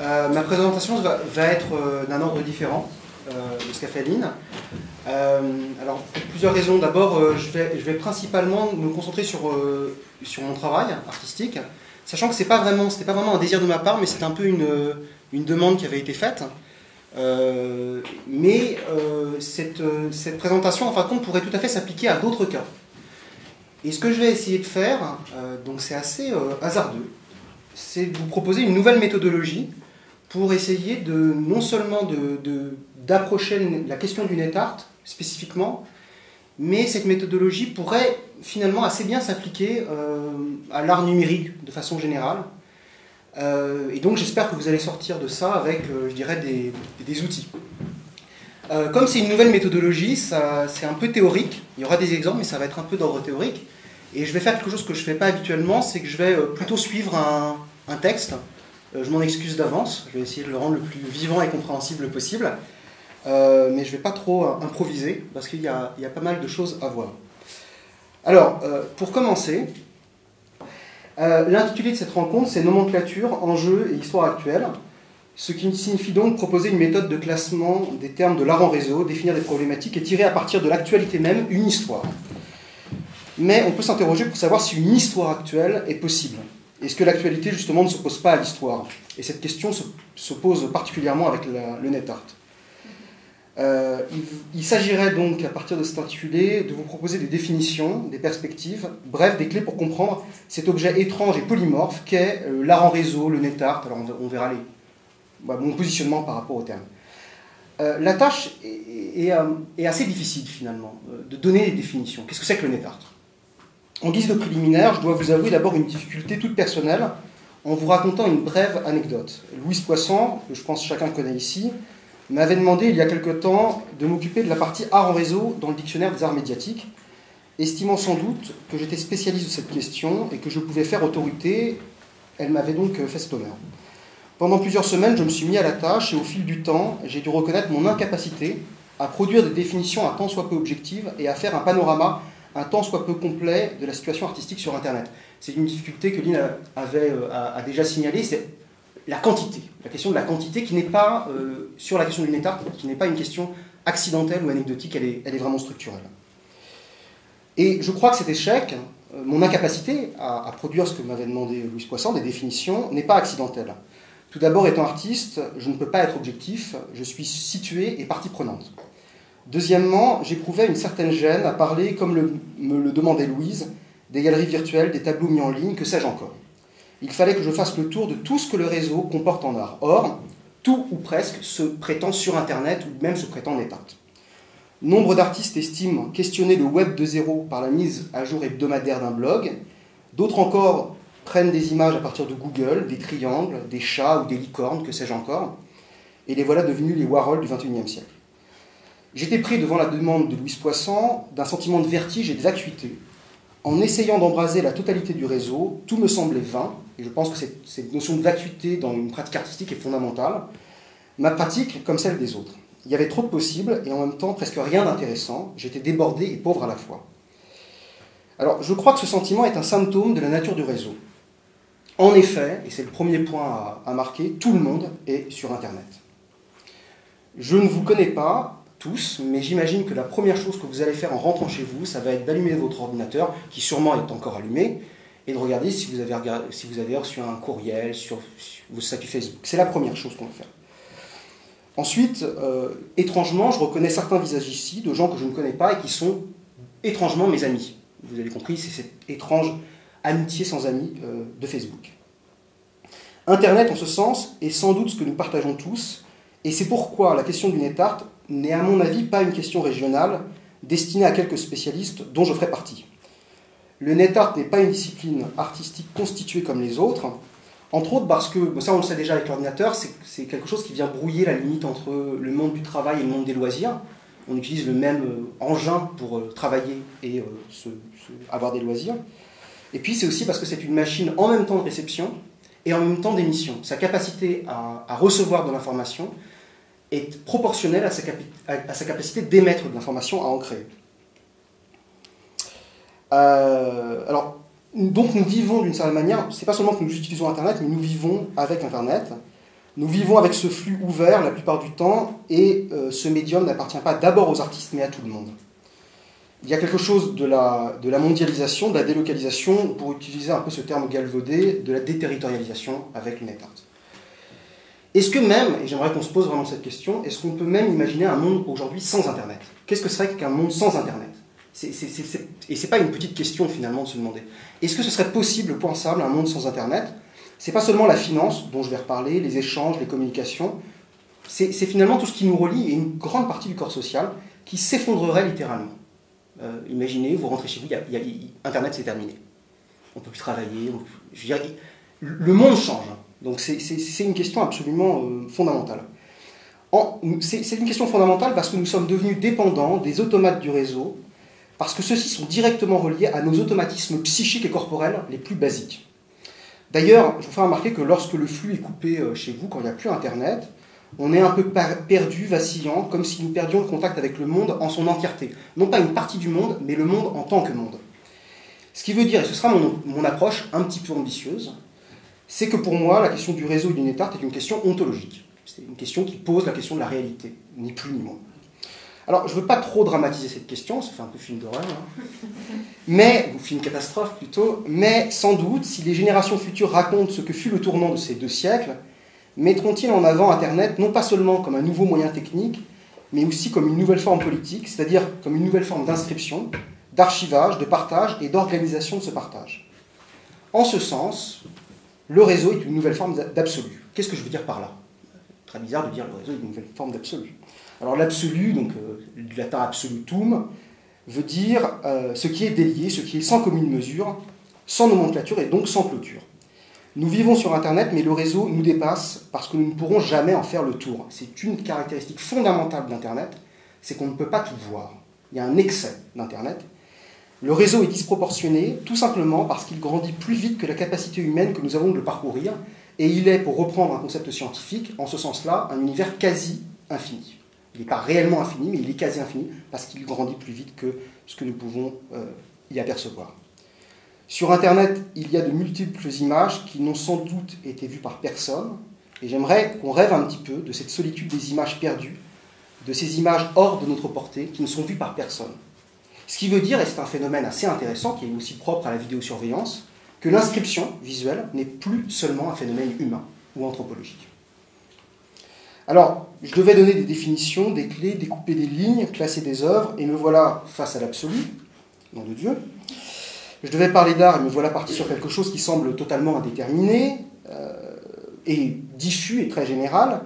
Ma présentation va être d'un ordre différent de ce qu'a fait Lynn. Alors, pour plusieurs raisons. D'abord, je vais principalement me concentrer sur mon travail artistique, sachant que c'était pas vraiment un désir de ma part, mais c'est un peu une demande qui avait été faite. Cette présentation, en fin de compte, pourrait tout à fait s'appliquer à d'autres cas. Et ce que je vais essayer de faire, donc c'est assez hasardeux, c'est de vous proposer une nouvelle méthodologie pour essayer non seulement d'approcher la question du net art spécifiquement, mais cette méthodologie pourrait finalement assez bien s'appliquer à l'art numérique de façon générale. Et donc j'espère que vous allez sortir de ça avec, je dirais, des outils. Comme c'est une nouvelle méthodologie, c'est un peu théorique. Il y aura des exemples, mais ça va être un peu d'ordre théorique. Et je vais faire quelque chose que je ne fais pas habituellement, c'est que je vais plutôt suivre un texte. Je m'en excuse d'avance, je vais essayer de le rendre le plus vivant et compréhensible possible. Mais je ne vais pas trop improviser, parce qu'il y a pas mal de choses à voir. Alors, pour commencer, l'intitulé de cette rencontre, c'est Nomenclature, enjeux et histoire actuelle, ce qui signifie donc proposer une méthode de classement des termes de l'art en réseau, définir des problématiques et tirer à partir de l'actualité même une histoire. Mais on peut s'interroger pour savoir si une histoire actuelle est possible. Est-ce que l'actualité, justement, ne s'oppose pas à l'histoire? Et cette question se pose particulièrement avec le net art. Il s'agirait donc, à partir de cet intitulé, de vous proposer des définitions, des perspectives, bref, des clés pour comprendre cet objet étrange et polymorphe qu'est l'art en réseau, le net art. Alors on verra mon positionnement par rapport au terme. La tâche est assez difficile, finalement, de donner des définitions. Qu'est-ce que c'est que le net art? En guise de préliminaire, je dois vous avouer d'abord une difficulté toute personnelle en vous racontant une brève anecdote. Louise Poisson, que je pense chacun connaît ici, m'avait demandé il y a quelque temps de m'occuper de la partie art en réseau dans le dictionnaire des arts médiatiques, estimant sans doute que j'étais spécialiste de cette question et que je pouvais faire autorité. Elle m'avait donc fait cet honneur. Pendant plusieurs semaines, je me suis mis à la tâche et au fil du temps, j'ai dû reconnaître mon incapacité à produire des définitions un tant soit peu objectives et à faire un panorama un tant soit peu complet de la situation artistique sur Internet. C'est une difficulté que Lynn a déjà signalée, c'est la quantité, la question de la quantité qui n'est pas, sur la question du net art, qui n'est pas une question accidentelle ou anecdotique, elle est vraiment structurelle. Et je crois que cet échec, mon incapacité à produire ce que m'avait demandé Louise Poisson, des définitions, n'est pas accidentelle. Tout d'abord, étant artiste, je ne peux pas être objectif, je suis situé et partie prenante. Deuxièmement, j'éprouvais une certaine gêne à parler, comme me le demandait Louise, des galeries virtuelles, des tableaux mis en ligne, que sais-je encore. Il fallait que je fasse le tour de tout ce que le réseau comporte en art. Or, tout ou presque se prétend sur Internet ou même se prétend net art. Nombre d'artistes estiment questionner le web de zéro par la mise à jour hebdomadaire d'un blog. D'autres encore prennent des images à partir de Google, des triangles, des chats ou des licornes, que sais-je encore. Et les voilà devenus les Warhol du XXIe siècle. J'étais pris devant la demande de Louise Poisson d'un sentiment de vertige et de vacuité. En essayant d'embraser la totalité du réseau, tout me semblait vain, et je pense que cette notion de vacuité dans une pratique artistique est fondamentale. Ma pratique, comme celle des autres. Il y avait trop de possibles, et en même temps presque rien d'intéressant. J'étais débordé et pauvre à la fois. Alors, je crois que ce sentiment est un symptôme de la nature du réseau. En effet, et c'est le premier point à marquer, tout le monde est sur Internet. Je ne vous connais pas tous, mais j'imagine que la première chose que vous allez faire en rentrant chez vous, ça va être d'allumer votre ordinateur, qui sûrement est encore allumé, et de regarder si vous avez reçu un courriel sur vos statuts Facebook. C'est la première chose qu'on va faire. Ensuite, étrangement, je reconnais certains visages ici, de gens que je ne connais pas et qui sont étrangement mes amis. Vous avez compris, c'est cette étrange amitié sans amis de Facebook. Internet, en ce sens, est sans doute ce que nous partageons tous, et c'est pourquoi la question du net art n'est à mon avis pas une question régionale destinée à quelques spécialistes dont je ferai partie. Le net art n'est pas une discipline artistique constituée comme les autres, entre autres parce que, ça on le sait déjà avec l'ordinateur, c'est quelque chose qui vient brouiller la limite entre le monde du travail et le monde des loisirs. On utilise le même engin pour travailler et avoir des loisirs. Et puis c'est aussi parce que c'est une machine en même temps de réception et en même temps d'émission. Sa capacité à recevoir de l'information est proportionnelle à sa capacité d'émettre de l'information, à en créer. Donc nous vivons d'une certaine manière, c'est pas seulement que nous utilisons Internet, mais nous vivons avec Internet. Nous vivons avec ce flux ouvert la plupart du temps, et ce médium n'appartient pas d'abord aux artistes, mais à tout le monde. Il y a quelque chose de la mondialisation, de la délocalisation, pour utiliser un peu ce terme galvaudé, de la déterritorialisation avec le net art. Est-ce que même, et j'aimerais qu'on se pose vraiment cette question, est-ce qu'on peut même imaginer un monde aujourd'hui sans Internet? Qu'est-ce que serait qu'un monde sans Internet? Et ce n'est pas une petite question finalement de se demander. Est-ce que ce serait possible, pensable, un monde sans Internet? Ce n'est pas seulement la finance, dont je vais reparler, les échanges, les communications, c'est finalement tout ce qui nous relie et une grande partie du corps social qui s'effondrerait littéralement. Imaginez, vous rentrez chez vous, Internet c'est terminé. On ne peut plus travailler, je veux dire, le monde change. Donc c'est une question absolument fondamentale. C'est une question fondamentale parce que nous sommes devenus dépendants des automates du réseau, parce que ceux-ci sont directement reliés à nos automatismes psychiques et corporels les plus basiques. D'ailleurs, je vous fais remarquer que lorsque le flux est coupé chez vous, quand il n'y a plus Internet, on est un peu perdu, vacillant, comme si nous perdions le contact avec le monde en son entièreté. Non pas une partie du monde, mais le monde en tant que monde. Ce qui veut dire, et ce sera mon approche un petit peu ambitieuse, c'est que pour moi, la question du réseau et du net art est une question ontologique. C'est une question qui pose la question de la réalité, ni plus ni moins. Alors, je ne veux pas trop dramatiser cette question, ça fait un peu film d'horreur, ou film catastrophe plutôt, mais sans doute, si les générations futures racontent ce que fut le tournant de ces 2 siècles, mettront-ils en avant Internet non pas seulement comme un nouveau moyen technique, mais aussi comme une nouvelle forme politique, c'est-à-dire comme une nouvelle forme d'inscription, d'archivage, de partage et d'organisation de ce partage. En ce sens, le réseau est une nouvelle forme d'absolu. Qu'est-ce que je veux dire par là? Très bizarre de dire le réseau est une nouvelle forme d'absolu. Alors l'absolu, donc du latin absolutum, veut dire ce qui est délié, ce qui est sans commune mesure, sans nomenclature et donc sans clôture. Nous vivons sur Internet, mais le réseau nous dépasse parce que nous ne pourrons jamais en faire le tour. C'est une caractéristique fondamentale d'Internet, c'est qu'on ne peut pas tout voir. Il y a un excès d'Internet. Le réseau est disproportionné, tout simplement parce qu'il grandit plus vite que la capacité humaine que nous avons de le parcourir, et il est, pour reprendre un concept scientifique, en ce sens-là, un univers quasi infini. Il n'est pas réellement infini, mais il est quasi infini, parce qu'il grandit plus vite que ce que nous pouvons y apercevoir. Sur Internet, il y a de multiples images qui n'ont sans doute été vues par personne, et j'aimerais qu'on rêve un petit peu de cette solitude des images perdues, de ces images hors de notre portée, qui ne sont vues par personne. Ce qui veut dire, et c'est un phénomène assez intéressant, qui est aussi propre à la vidéosurveillance, que l'inscription visuelle n'est plus seulement un phénomène humain ou anthropologique. Alors, je devais donner des définitions, des clés, découper des lignes, classer des œuvres, et me voilà face à l'absolu, nom de Dieu. Je devais parler d'art, et me voilà parti sur quelque chose qui semble totalement indéterminé, et diffus et très général.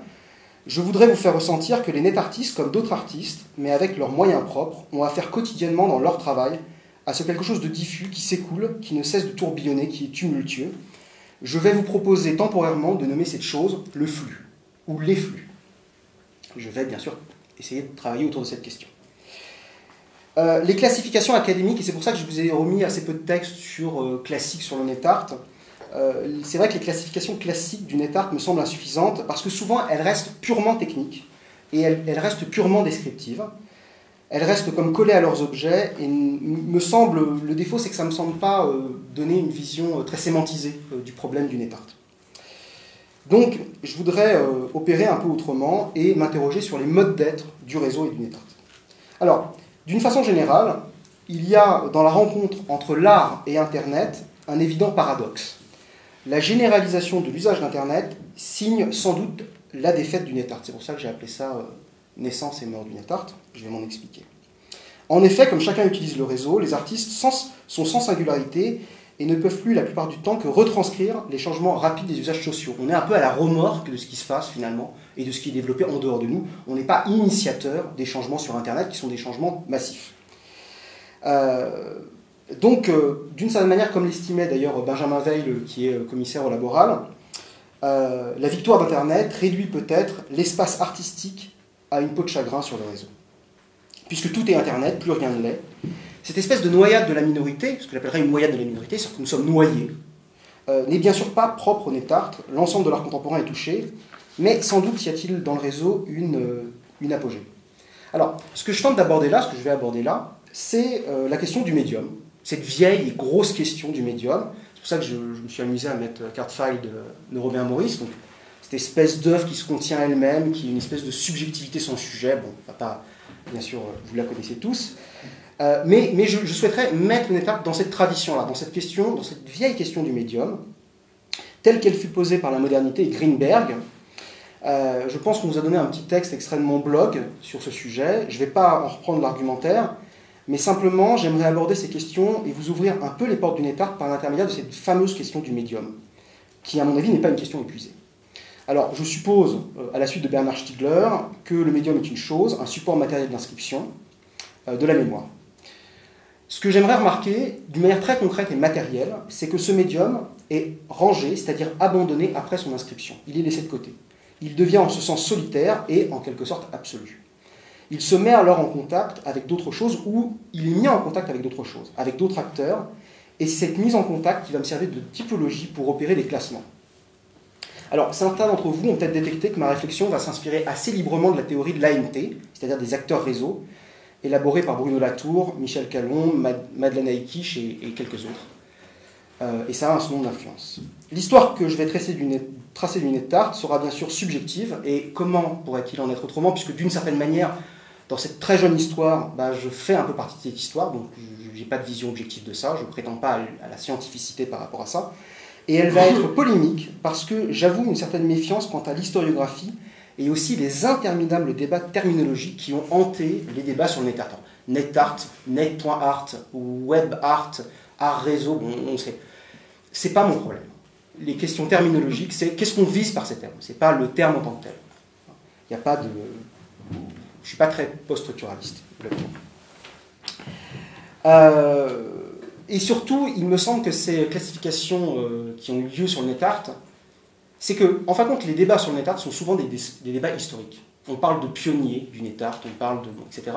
Je voudrais vous faire ressentir que les net artistes, comme d'autres artistes, mais avec leurs moyens propres, ont affaire quotidiennement dans leur travail à ce quelque chose de diffus qui s'écoule, qui ne cesse de tourbillonner, qui est tumultueux. Je vais vous proposer temporairement de nommer cette chose le flux, ou les flux. Je vais bien sûr essayer de travailler autour de cette question. Les classifications académiques, et c'est pour ça que je vous ai remis assez peu de textes classiques sur le net art, c'est vrai que les classifications classiques du net art me semblent insuffisantes parce que souvent elles restent purement techniques et elles restent purement descriptives. Elles restent comme collées à leurs objets et le défaut c'est que ça ne me semble pas donner une vision très sémantisée du problème du net art. Donc je voudrais opérer un peu autrement et m'interroger sur les modes d'être du réseau et du net art. Alors, d'une façon générale, il y a dans la rencontre entre l'art et Internet un évident paradoxe. La généralisation de l'usage d'Internet signe sans doute la défaite du net art. C'est pour ça que j'ai appelé ça naissance et mort du net art. Je vais m'en expliquer. En effet, comme chacun utilise le réseau, les artistes sont sans singularité et ne peuvent plus la plupart du temps que retranscrire les changements rapides des usages sociaux. On est un peu à la remorque de ce qui se passe finalement et de ce qui est développé en dehors de nous. On n'est pas initiateur des changements sur Internet qui sont des changements massifs. Donc, d'une certaine manière, comme l'estimait d'ailleurs Benjamin Weil, qui est commissaire au Laboral, la victoire d'Internet réduit peut-être l'espace artistique à une peau de chagrin sur le réseau. Puisque tout est Internet, plus rien ne l'est. Cette espèce de noyade de la minorité, ce que j'appellerais une noyade de la minorité, c'est-à-dire que nous sommes noyés, n'est bien sûr pas propre au net art. L'ensemble de l'art contemporain est touché, mais sans doute y a-t-il dans le réseau une apogée. Alors, ce que je tente d'aborder là, ce que je vais aborder là, c'est la question du médium. Cette vieille et grosse question du médium. C'est pour ça que je me suis amusé à mettre Cardfile de Robert Morris. Donc, cette espèce d'œuvre qui se contient elle-même, qui est une espèce de subjectivité sans sujet. Bon, pas, bien sûr, vous la connaissez tous. Mais je souhaiterais mettre le net art dans cette tradition-là, dans cette question, dans cette vieille question du médium, telle qu'elle fut posée par la modernité et Greenberg. Je pense qu'on vous a donné un petit texte extrait de mon blog sur ce sujet. Je ne vais pas en reprendre l'argumentaire, mais simplement, j'aimerais aborder ces questions et vous ouvrir un peu les portes du net art par l'intermédiaire de cette fameuse question du médium, qui, à mon avis, n'est pas une question épuisée. Alors, je suppose, à la suite de Bernard Stiegler, que le médium est une chose, un support matériel d'inscription de la mémoire. Ce que j'aimerais remarquer, d'une manière très concrète et matérielle, c'est que ce médium est rangé, c'est-à-dire abandonné après son inscription. Il est laissé de côté. Il devient en ce sens solitaire et en quelque sorte absolu. Il se met alors en contact avec d'autres choses, ou il est mis en contact avec d'autres choses, avec d'autres acteurs, et c'est cette mise en contact qui va me servir de typologie pour opérer des classements. Alors, certains d'entre vous ont peut-être détecté que ma réflexion va s'inspirer assez librement de la théorie de l'AMT, c'est-à-dire des acteurs réseaux, élaborée par Bruno Latour, Michel Calon, Madeleine Aykish et quelques autres. Et ça a un certain nombre d'influences. L'histoire que je vais tracer du net art sera bien sûr subjective, et comment pourrait-il en être autrement, puisque d'une certaine manière, dans cette très jeune histoire, je fais un peu partie de cette histoire, donc je n'ai pas de vision objective de ça, je ne prétends pas à la scientificité par rapport à ça, et elle va être polémique, parce que j'avoue une certaine méfiance quant à l'historiographie, et aussi les interminables débats terminologiques qui ont hanté les débats sur le net art. Net art, net.art, web art, art réseau, bon, on sait. C'est pas mon problème. Les questions terminologiques, c'est qu'est-ce qu'on vise par ces termes. C'est pas le terme en tant que tel. Il n'y a pas de... Je suis pas très post-structuraliste. Et surtout, il me semble que ces classifications qui ont eu lieu sur le net art, c'est que, en fin de compte, les débats sur le net art sont souvent des débats historiques. On parle de pionniers du net art, on parle de... etc.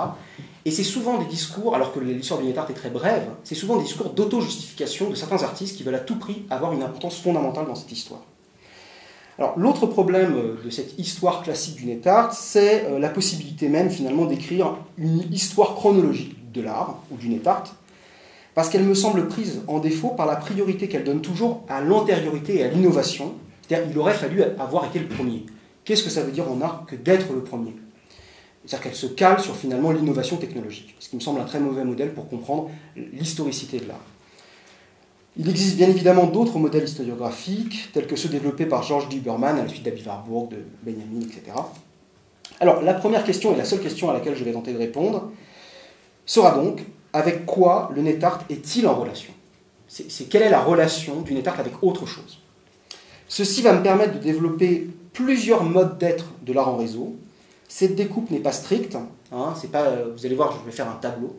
Et c'est souvent des discours, alors que l'histoire du net art est très brève, c'est souvent des discours d'auto-justification de certains artistes qui veulent à tout prix avoir une importance fondamentale dans cette histoire. Alors, l'autre problème de cette histoire classique du net art, c'est la possibilité même, finalement, d'écrire une histoire chronologique de l'art, ou du net art, parce qu'elle me semble prise en défaut par la priorité qu'elle donne toujours à l'antériorité et à l'innovation. C'est-à-dire qu'il aurait fallu avoir été le premier. Qu'est-ce que ça veut dire en art que d'être le premier? C'est-à-dire qu'elle se cale sur finalement l'innovation technologique, ce qui me semble un très mauvais modèle pour comprendre l'historicité de l'art. Il existe bien évidemment d'autres modèles historiographiques, tels que ceux développés par George Lieberman à la suite d'Abi Warburg, de Benjamin, etc. Alors, la première question, et la seule question à laquelle je vais tenter de répondre, sera donc, avec quoi le net art est-il en relation? Quelle est la relation du net art avec autre chose? Ceci va me permettre de développer plusieurs modes d'être de l'art en réseau. Cette découpe n'est pas stricte. C'est pas, vous allez voir, je vais faire un tableau.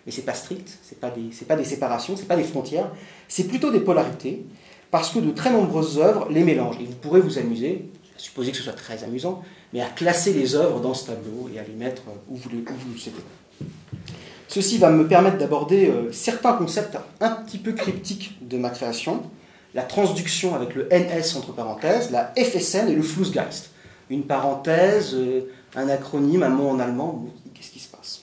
Mais ce n'est pas strict, ce n'est pas des séparations, ce n'est pas des frontières. C'est plutôt des polarités, parce que de très nombreuses œuvres les mélangent. Et vous pourrez vous amuser, à supposer que ce soit très amusant, mais à classer les œuvres dans ce tableau et à les mettre où vous le souhaitez. Ceci va me permettre d'aborder certains concepts un petit peu cryptiques de ma création. La transduction avec le NS entre parenthèses, la FSN et le Flussgeist. Une parenthèse, un acronyme, un mot en allemand, qu'est-ce qui se passe?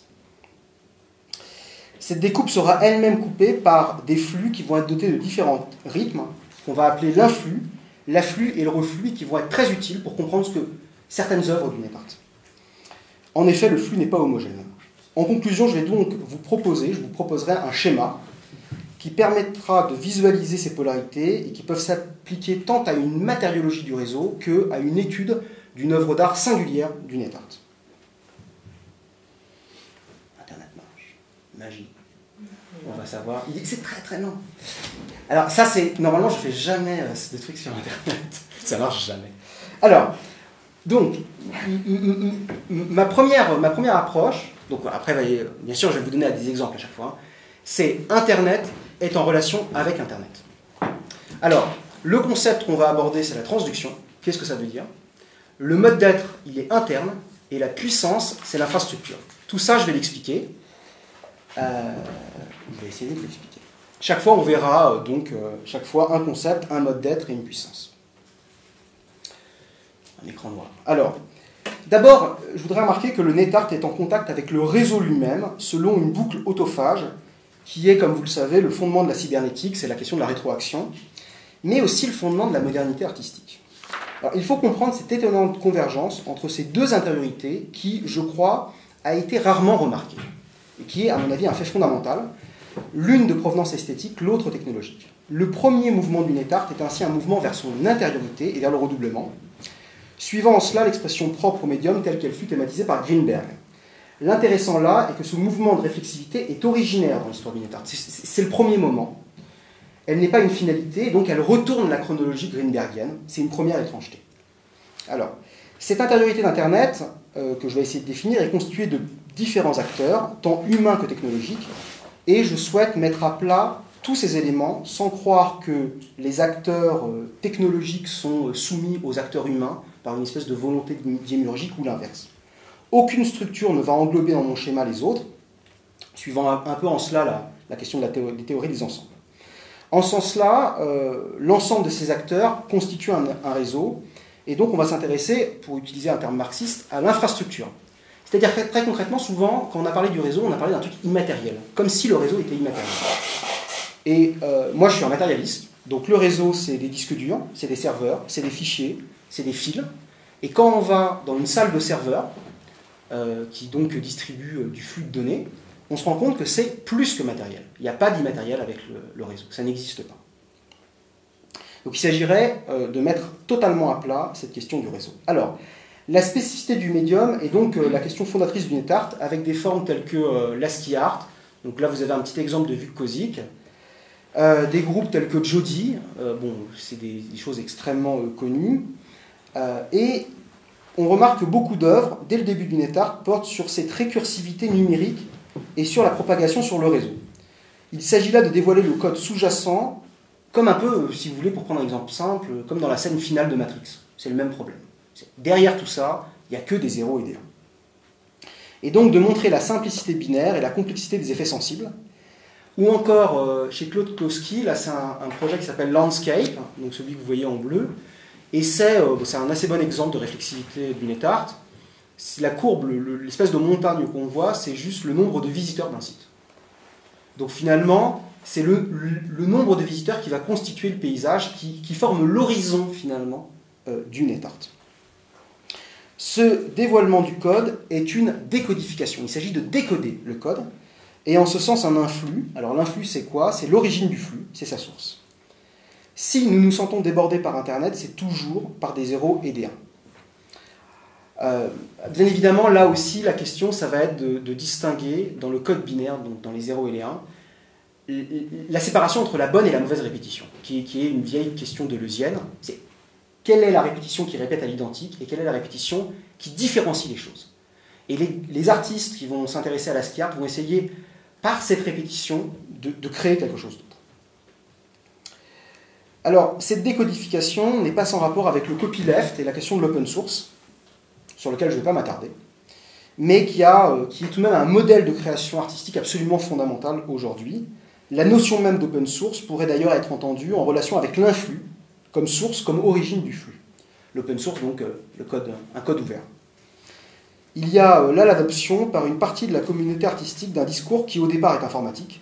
Cette découpe sera elle-même coupée par des flux qui vont être dotés de différents rythmes, qu'on va appeler l'influx, l'afflux et le reflux, qui vont être très utiles pour comprendre ce que certaines œuvres du net art. En effet, le flux n'est pas homogène. En conclusion, je vous proposerai un schéma qui permettra de visualiser ces polarités et qui peuvent s'appliquer tant à une matériologie du réseau qu'à une étude d'une œuvre d'art singulière du net art. Internet marche. Magie. On va savoir. C'est très très lent. Alors ça c'est... Normalement je fais jamais des trucs sur Internet. Ça marche jamais. Alors, donc, ma première approche, donc après bien sûr je vais vous donner des exemples à chaque fois, c'est Internet est en relation avec Internet. Alors, le concept qu'on va aborder, c'est la transduction. Qu'est-ce que ça veut dire? Le mode d'être, il est interne, et la puissance, c'est l'infrastructure. Tout ça, je vais l'expliquer. Je vais essayer de l'expliquer. Chaque fois, on verra chaque fois un concept, un mode d'être et une puissance. Un écran noir. Alors, d'abord, je voudrais remarquer que le net art est en contact avec le réseau lui-même, selon une boucle autophage, qui est, comme vous le savez, le fondement de la cybernétique, c'est la question de la rétroaction, mais aussi le fondement de la modernité artistique. Alors, il faut comprendre cette étonnante convergence entre ces deux intériorités qui, je crois, a été rarement remarquée et qui est, à mon avis, un fait fondamental, l'une de provenance esthétique, l'autre technologique. Le premier mouvement du Netthardt est ainsi un mouvement vers son intériorité et vers le redoublement, suivant en cela l'expression propre au médium telle qu'elle fut thématisée par Greenberg. L'intéressant là est que ce mouvement de réflexivité est originaire dans l'histoire du Netthardt. C'est le premier moment. Elle n'est pas une finalité, donc elle retourne la chronologie greenbergienne. C'est une première étrangeté. Alors, cette intériorité d'Internet, que je vais essayer de définir, est constituée de différents acteurs, tant humains que technologiques, et je souhaite mettre à plat tous ces éléments sans croire que les acteurs technologiques sont soumis aux acteurs humains par une espèce de volonté démiurgique ou l'inverse. Aucune structure ne va englober dans mon schéma les autres, suivant un peu en cela la question des théories des ensembles. En ce sens-là, l'ensemble de ces acteurs constitue un réseau, et donc on va s'intéresser, pour utiliser un terme marxiste, à l'infrastructure. C'est-à-dire que très concrètement, souvent, quand on a parlé du réseau, on a parlé d'un truc immatériel, comme si le réseau était immatériel. Et moi, je suis un matérialiste, donc le réseau, c'est des disques durs, c'est des serveurs, c'est des fichiers, c'est des fils, et quand on va dans une salle de serveur, qui donc distribue du flux de données, on se rend compte que c'est plus que matériel. Il n'y a pas d'immatériel avec le réseau, ça n'existe pas. Donc il s'agirait de mettre totalement à plat cette question du réseau. Alors, la spécificité du médium est donc la question fondatrice du Netthardt, avec des formes telles que l'ASCII art, donc là vous avez un petit exemple de Vuk Kozik, des groupes tels que Jodi, bon, c'est des choses extrêmement connues, et on remarque que beaucoup d'œuvres, dès le début du Netthardt, portent sur cette récursivité numérique et sur la propagation sur le réseau. Il s'agit là de dévoiler le code sous-jacent, comme un peu, si vous voulez, pour prendre un exemple simple, comme dans la scène finale de Matrix. C'est le même problème. Derrière tout ça, il n'y a que des 0 et des 1. Et donc de montrer la simplicité binaire et la complexité des effets sensibles. Ou encore, chez Claude Kloski, là c'est un projet qui s'appelle Landscape, donc celui que vous voyez en bleu, et c'est un assez bon exemple de réflexivité du Netthardt. La courbe, l'espèce de montagne qu'on voit, c'est juste le nombre de visiteurs d'un site. Donc finalement, c'est le nombre de visiteurs qui va constituer le paysage, qui forme l'horizon finalement du Netthardt. Ce dévoilement du code est une décodification. Il s'agit de décoder le code, et en ce sens un influx. Alors l'influx c'est quoi? C'est l'origine du flux, c'est sa source. Si nous nous sentons débordés par Internet, c'est toujours par des 0 et des 1. Bien évidemment, là aussi, la question, ça va être de distinguer dans le code binaire, donc dans les 0 et les 1, la séparation entre la bonne et la mauvaise répétition, qui est une vieille question deleuzienne. C'est quelle est la répétition qui répète à l'identique et quelle est la répétition qui différencie les choses. Et les artistes qui vont s'intéresser à l'ASCII art vont essayer, par cette répétition, de créer quelque chose d'autre. Alors, cette décodification n'est pas sans rapport avec le copyleft et la question de l'open source, sur lequel je ne vais pas m'attarder, mais qui est tout de même un modèle de création artistique absolument fondamental aujourd'hui. La notion même d'open source pourrait d'ailleurs être entendue en relation avec l'influx, comme source, comme origine du flux. L'open source, donc, un code ouvert. Il y a là l'adoption par une partie de la communauté artistique d'un discours qui au départ est informatique,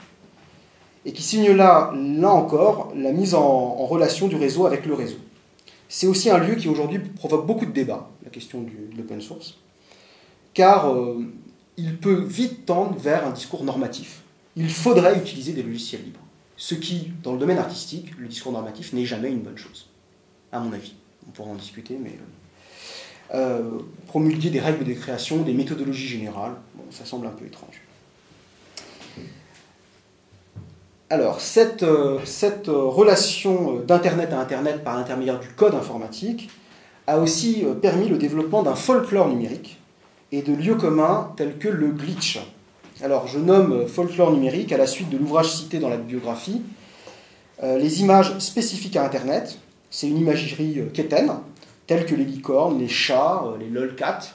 et qui signe là encore, la mise en relation du réseau avec le réseau. C'est aussi un lieu qui aujourd'hui provoque beaucoup de débats, la question de l'open source, car il peut vite tendre vers un discours normatif. Il faudrait utiliser des logiciels libres. Ce qui, dans le domaine artistique, le discours normatif n'est jamais une bonne chose, à mon avis. On pourra en discuter, mais promulguer des règles de création, des méthodologies générales, bon, ça semble un peu étrange. Alors, cette relation d'Internet à Internet par l'intermédiaire du code informatique a aussi permis le développement d'un folklore numérique et de lieux communs tels que le glitch. Alors, je nomme folklore numérique à la suite de l'ouvrage cité dans la biographie. Les images spécifiques à Internet, c'est une imagerie quétaine, telles que les licornes, les chats, les lolcats,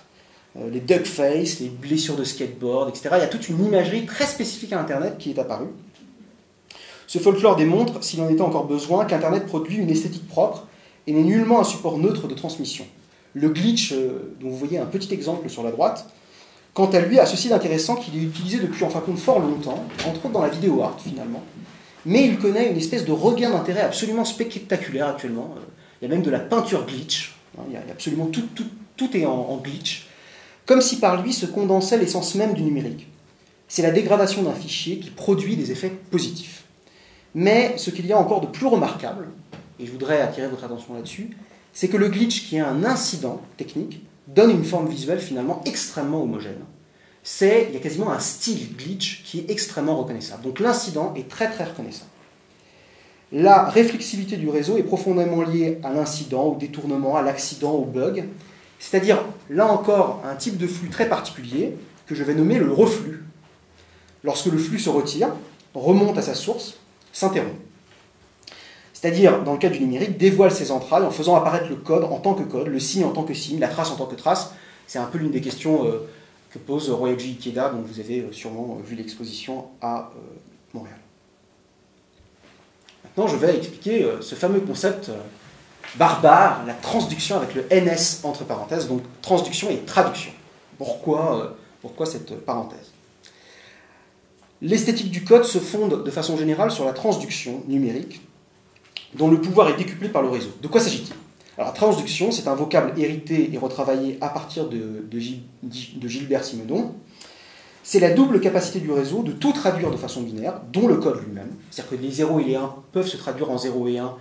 les duckface, les blessures de skateboard, etc. Il y a toute une imagerie très spécifique à Internet qui est apparue. Ce folklore démontre, s'il en était encore besoin, qu'Internet produit une esthétique propre et n'est nullement un support neutre de transmission. Le glitch, dont vous voyez un petit exemple sur la droite, quant à lui, a ceci d'intéressant qu'il est utilisé depuis en fin de compte fort longtemps, entre autres dans la vidéo art finalement, mais il connaît une espèce de regain d'intérêt absolument spectaculaire actuellement. Il y a même de la peinture glitch, Il y a absolument tout est en glitch, comme si par lui se condensait l'essence même du numérique. C'est la dégradation d'un fichier qui produit des effets positifs. Mais ce qu'il y a encore de plus remarquable, et je voudrais attirer votre attention là-dessus, c'est que le glitch, qui est un incident technique, donne une forme visuelle finalement extrêmement homogène. Il y a quasiment un style glitch qui est extrêmement reconnaissable. Donc l'incident est très très reconnaissable. La réflexivité du réseau est profondément liée à l'incident, au détournement, à l'accident, au bug. C'est-à-dire, là encore, un type de flux très particulier que je vais nommer le reflux. Lorsque le flux se retire, remonte à sa source, s'interrompt. C'est-à-dire, dans le cas du numérique, dévoile ses entrailles en faisant apparaître le code en tant que code, le signe en tant que signe, la trace en tant que trace. C'est un peu l'une des questions que pose Ryoji Ikeda, dont vous avez sûrement vu l'exposition à Montréal. Maintenant, je vais expliquer ce fameux concept barbare, la transduction avec le NS entre parenthèses, donc transduction et traduction. Pourquoi cette parenthèse? L'esthétique du code se fonde de façon générale sur la transduction numérique, dont le pouvoir est décuplé par le réseau. De quoi s'agit-il? Alors, la transduction, c'est un vocable hérité et retravaillé à partir de Gilbert Simondon. C'est la double capacité du réseau de tout traduire de façon binaire, dont le code lui-même. C'est-à-dire que les 0 et les 1 peuvent se traduire en 0 et 1,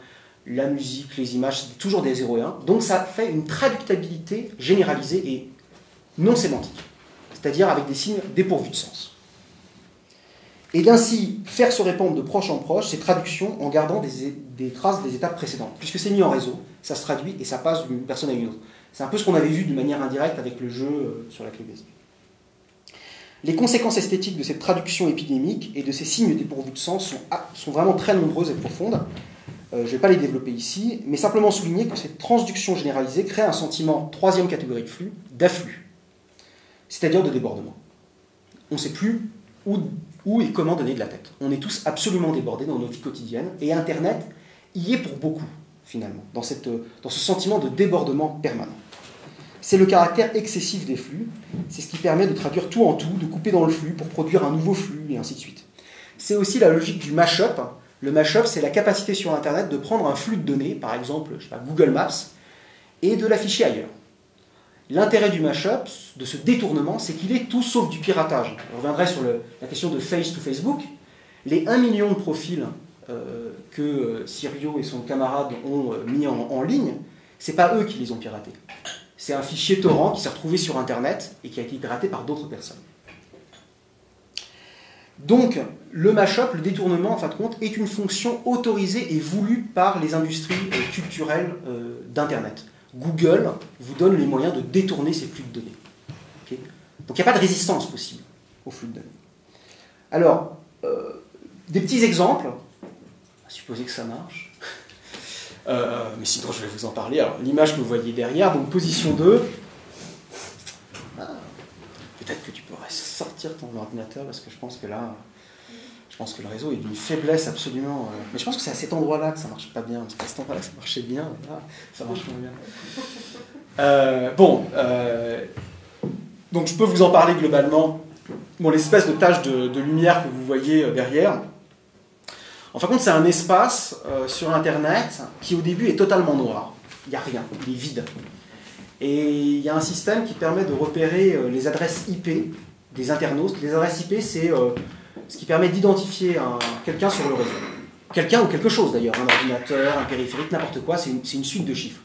la musique, les images, c'est toujours des 0 et 1. Donc ça fait une traductabilité généralisée et non sémantique, c'est-à-dire avec des signes dépourvus de sens. Et d'ainsi faire se répandre de proche en proche ces traductions en gardant des traces des étapes précédentes. Puisque c'est mis en réseau, ça se traduit et ça passe d'une personne à une autre. C'est un peu ce qu'on avait vu de manière indirecte avec le jeu sur la clé USB. Les conséquences esthétiques de cette traduction épidémique et de ces signes dépourvus de sens sont vraiment très nombreuses et profondes. Je ne vais pas les développer ici, mais simplement souligner que cette transduction généralisée crée un sentiment, troisième catégorie de flux, d'afflux, c'est-à-dire de débordement. On ne sait plus où et comment donner de la tête. On est tous absolument débordés dans nos vies quotidiennes, et Internet y est pour beaucoup, finalement, dans ce sentiment de débordement permanent. C'est le caractère excessif des flux, c'est ce qui permet de traduire tout en tout, de couper dans le flux pour produire un nouveau flux, et ainsi de suite. C'est aussi la logique du mashup. Le mashup, c'est la capacité sur Internet de prendre un flux de données, par exemple Google Maps, et de l'afficher ailleurs. L'intérêt du mashup, de ce détournement, c'est qu'il est tout sauf du piratage. Je reviendrai sur la question de Face to Facebook. Les 1 million de profils que Sirio et son camarade ont mis en ligne, ce n'est pas eux qui les ont piratés. C'est un fichier torrent qui s'est retrouvé sur Internet et qui a été piraté par d'autres personnes. Donc, le mashup, le détournement, en fin de compte, est une fonction autorisée et voulue par les industries culturelles d'Internet. Google vous donne les moyens de détourner ces flux de données. Okay. Donc, il n'y a pas de résistance possible aux flux de données. Alors, des petits exemples, à supposer que ça marche. Mais sinon, je vais vous en parler. Alors, l'image que vous voyez derrière, donc position 2. Peut-être que tu pourrais sortir ton ordinateur, parce que je pense que là, le réseau est d'une faiblesse absolument... Mais je pense que c'est à cet endroit-là que ça ne marche pas bien. Parce qu'à cet endroit-là, ça marchait bien, mais là, ça marche moins bien. Donc je peux vous en parler globalement. Bon, l'espèce de tache de lumière que vous voyez derrière, en fin de compte, c'est un espace sur Internet qui, au début, est totalement noir. Il n'y a rien, il est vide. Et il y a un système qui permet de repérer les adresses IP des internautes. Les adresses IP, c'est ce qui permet d'identifier quelqu'un sur le réseau. Quelqu'un ou quelque chose d'ailleurs, un ordinateur, un périphérique, n'importe quoi, c'est une suite de chiffres.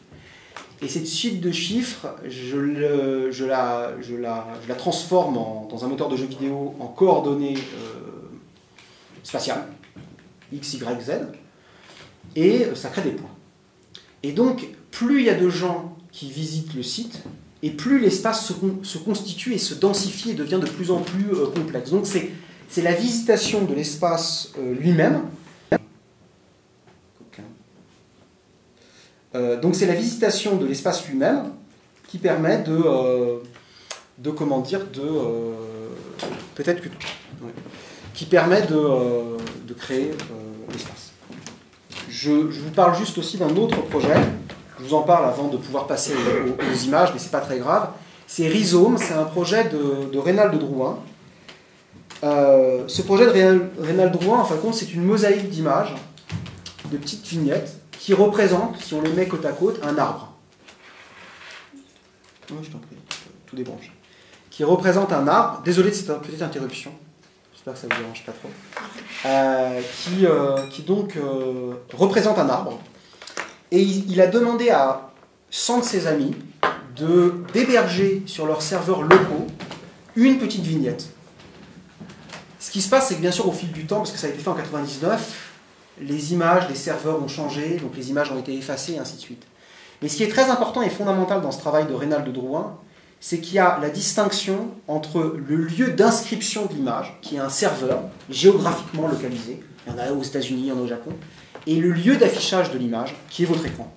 Et cette suite de chiffres, je la transforme dans un moteur de jeu vidéo en coordonnées spatiales, X, Y, Z, et ça crée des points. Et donc, plus il y a de gens qui visitent le site, et plus l'espace se constitue et se densifie et devient de plus en plus complexe. Donc c'est la visitation de l'espace lui-même. Donc c'est la visitation de l'espace lui-même qui permet qui permet de créer l'espace. Je vous parle juste aussi d'un autre projet. Je vous en parle avant de pouvoir passer aux images, mais ce n'est pas très grave. C'est Rhizome, c'est un projet de Reynald Drouin. Ce projet de Reynald Drouin, en fin de compte, c'est une mosaïque d'images, de petites vignettes, qui représentent, si on les met côte à côte, un arbre. Oui, je t'en prie, tout débranche. Qui représente un arbre. Désolé de cette petite interruption. J'espère que ça ne vous dérange pas trop. Qui donc représente un arbre. Et il a demandé à 100 de ses amis d'héberger sur leurs serveurs locaux une petite vignette. Ce qui se passe, c'est que bien sûr, au fil du temps, parce que ça a été fait en 99, les images, les serveurs ont changé, donc les images ont été effacées, et ainsi de suite. Mais ce qui est très important et fondamental dans ce travail de Reynald de Drouin, c'est qu'il y a la distinction entre le lieu d'inscription de l'image, qui est un serveur géographiquement localisé, il y en a aux États-Unis, il y en a au Japon, et le lieu d'affichage de l'image, qui est votre écran.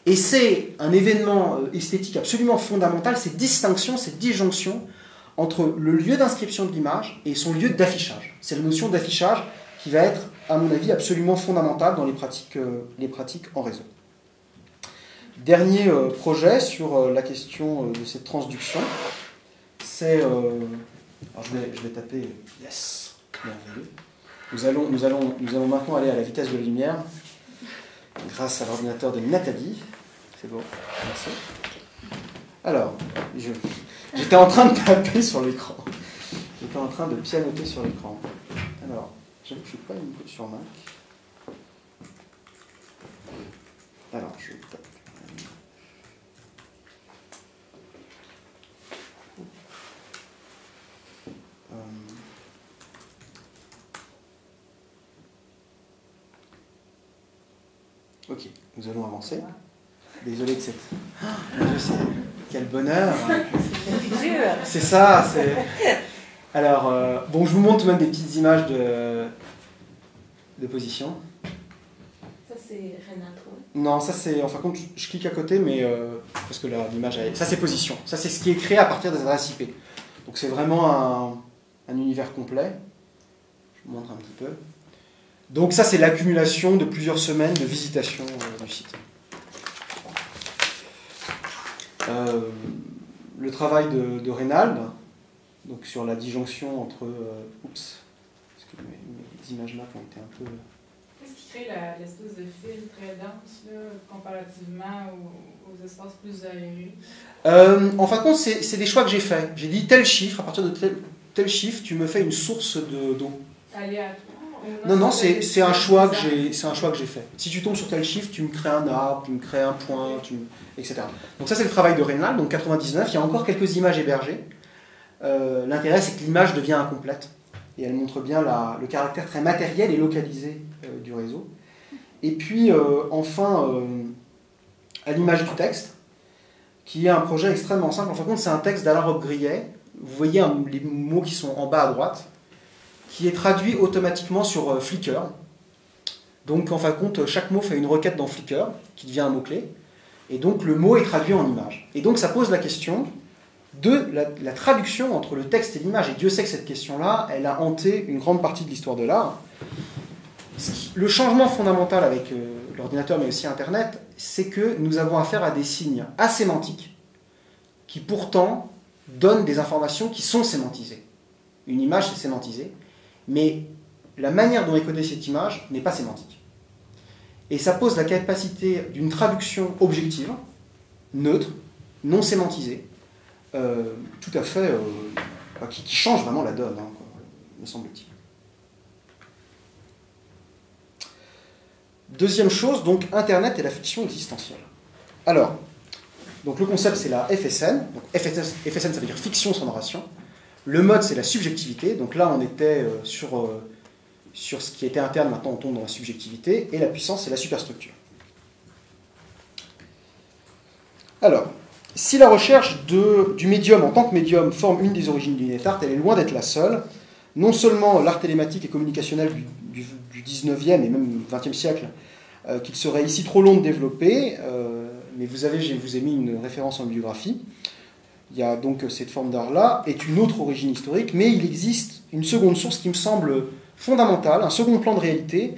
Et c'est un événement esthétique absolument fondamental, cette distinction, cette disjonction entre le lieu d'inscription de l'image et son lieu d'affichage. C'est la notion d'affichage qui va être, à mon avis, absolument fondamentale dans les pratiques en réseau. Dernier projet sur la question de cette transduction, c'est... alors je vais taper « Yes ». Merveilleux. Nous allons maintenant aller à la vitesse de la lumière, grâce à l'ordinateur de Nathalie. C'est bon, merci. Alors, j'étais en train de taper sur l'écran. J'étais en train de pianoter sur l'écran. Alors, j'avoue que je ne suis pas une coach sur Mac. Alors, je tape. Ok, nous allons avancer. Désolé de cette... Oh, je sais, quel bonheur. C'est ça, c'est... Alors, bon, je vous montre même des petites images de position. Ça, c'est Renato. Non, ça c'est... En fin de compte, je clique à côté, mais... parce que là, l'image... Ça, c'est position. Ça, c'est ce qui est créé à partir des adresses IP. Donc, c'est vraiment un univers complet. Je vous montre un petit peu. Donc ça, c'est l'accumulation de plusieurs semaines de visitation du site. Le travail de Reynald, donc sur la disjonction entre... oups, parce que mes images-là ont été un peu... Qu'est-ce qui crée l'espèce de fil très dense, là, comparativement aux espaces plus aérés? En fin de compte, c'est des choix que j'ai faits. J'ai dit tel chiffre, à partir de tel chiffre, tu me fais une source d'eau. Aléatoire? Non, c'est un choix que j'ai fait. Si tu tombes sur tel chiffre, tu me crées un arbre, tu me crées un point, etc. Donc ça, c'est le travail de Reynald, donc 99. Il y a encore quelques images hébergées. L'intérêt, c'est que l'image devient incomplète. Et elle montre bien le caractère très matériel et localisé du réseau. Et puis, enfin, à l'image du texte, qui est un projet extrêmement simple. En fin de compte, c'est un texte d'Alain Robbe-Grillet. Vous voyez les mots qui sont en bas à droite, qui est traduit automatiquement sur Flickr. Donc, en fin de compte, chaque mot fait une requête dans Flickr, qui devient un mot-clé. Et donc, le mot est traduit en image. Et donc, ça pose la question de la traduction entre le texte et l'image. Et Dieu sait que cette question-là, elle a hanté une grande partie de l'histoire de l'art. Le changement fondamental avec l'ordinateur, mais aussi Internet, c'est que nous avons affaire à des signes asémantiques qui, pourtant, donnent des informations qui sont sémantisées. Une image, c'est sémantisé. Mais la manière dont est codée cette image n'est pas sémantique. Et ça pose la capacité d'une traduction objective, neutre, non sémantisée, tout à fait, qui change vraiment la donne, hein, me semble-t-il. Deuxième chose, donc Internet et la fiction existentielle. Alors, donc le concept c'est la FSN. Donc FSN ça veut dire fiction sans narration. Le mode, c'est la subjectivité. Donc là, on était sur ce qui était interne. Maintenant, on tombe dans la subjectivité. Et la puissance, c'est la superstructure. Alors, si la recherche du médium en tant que médium forme une des origines du NetArt, elle est loin d'être la seule. Non seulement l'art télématique et communicationnel du 19e et même 20e siècle, qu'il serait ici trop long de développer, mais je vous ai mis une référence en bibliographie. Il y a donc cette forme d'art-là, est une autre origine historique, mais il existe une seconde source qui me semble fondamentale, un second plan de réalité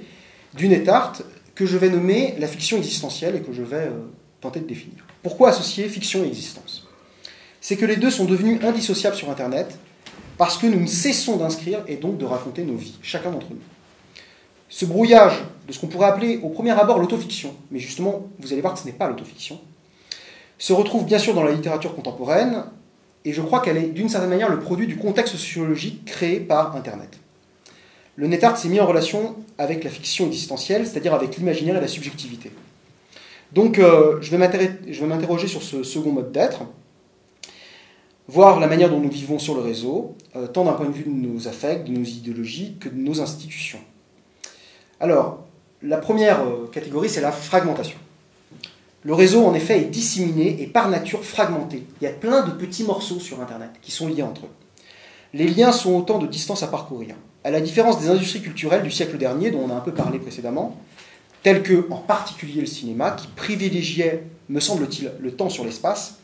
du NetArt que je vais nommer la fiction existentielle et que je vais tenter de définir. Pourquoi associer fiction et existence? C'est que les deux sont devenus indissociables sur Internet parce que nous ne cessons d'inscrire et donc de raconter nos vies, chacun d'entre nous. Ce brouillage de ce qu'on pourrait appeler au premier abord l'autofiction, mais justement, vous allez voir que ce n'est pas l'autofiction, se retrouve bien sûr dans la littérature contemporaine, et je crois qu'elle est d'une certaine manière le produit du contexte sociologique créé par Internet. Le NetArt s'est mis en relation avec la fiction existentielle, c'est-à-dire avec l'imaginaire et la subjectivité. Donc je vais m'interroger sur ce second mode d'être, voir la manière dont nous vivons sur le réseau, tant d'un point de vue de nos affects, de nos idéologies, que de nos institutions. Alors, la première catégorie, c'est la fragmentation. Le réseau, en effet, est disséminé et par nature fragmenté. Il y a plein de petits morceaux sur Internet qui sont liés entre eux. Les liens sont autant de distances à parcourir. À la différence des industries culturelles du siècle dernier, dont on a un peu parlé précédemment, telles que, en particulier, le cinéma, qui privilégiait, me semble-t-il, le temps sur l'espace,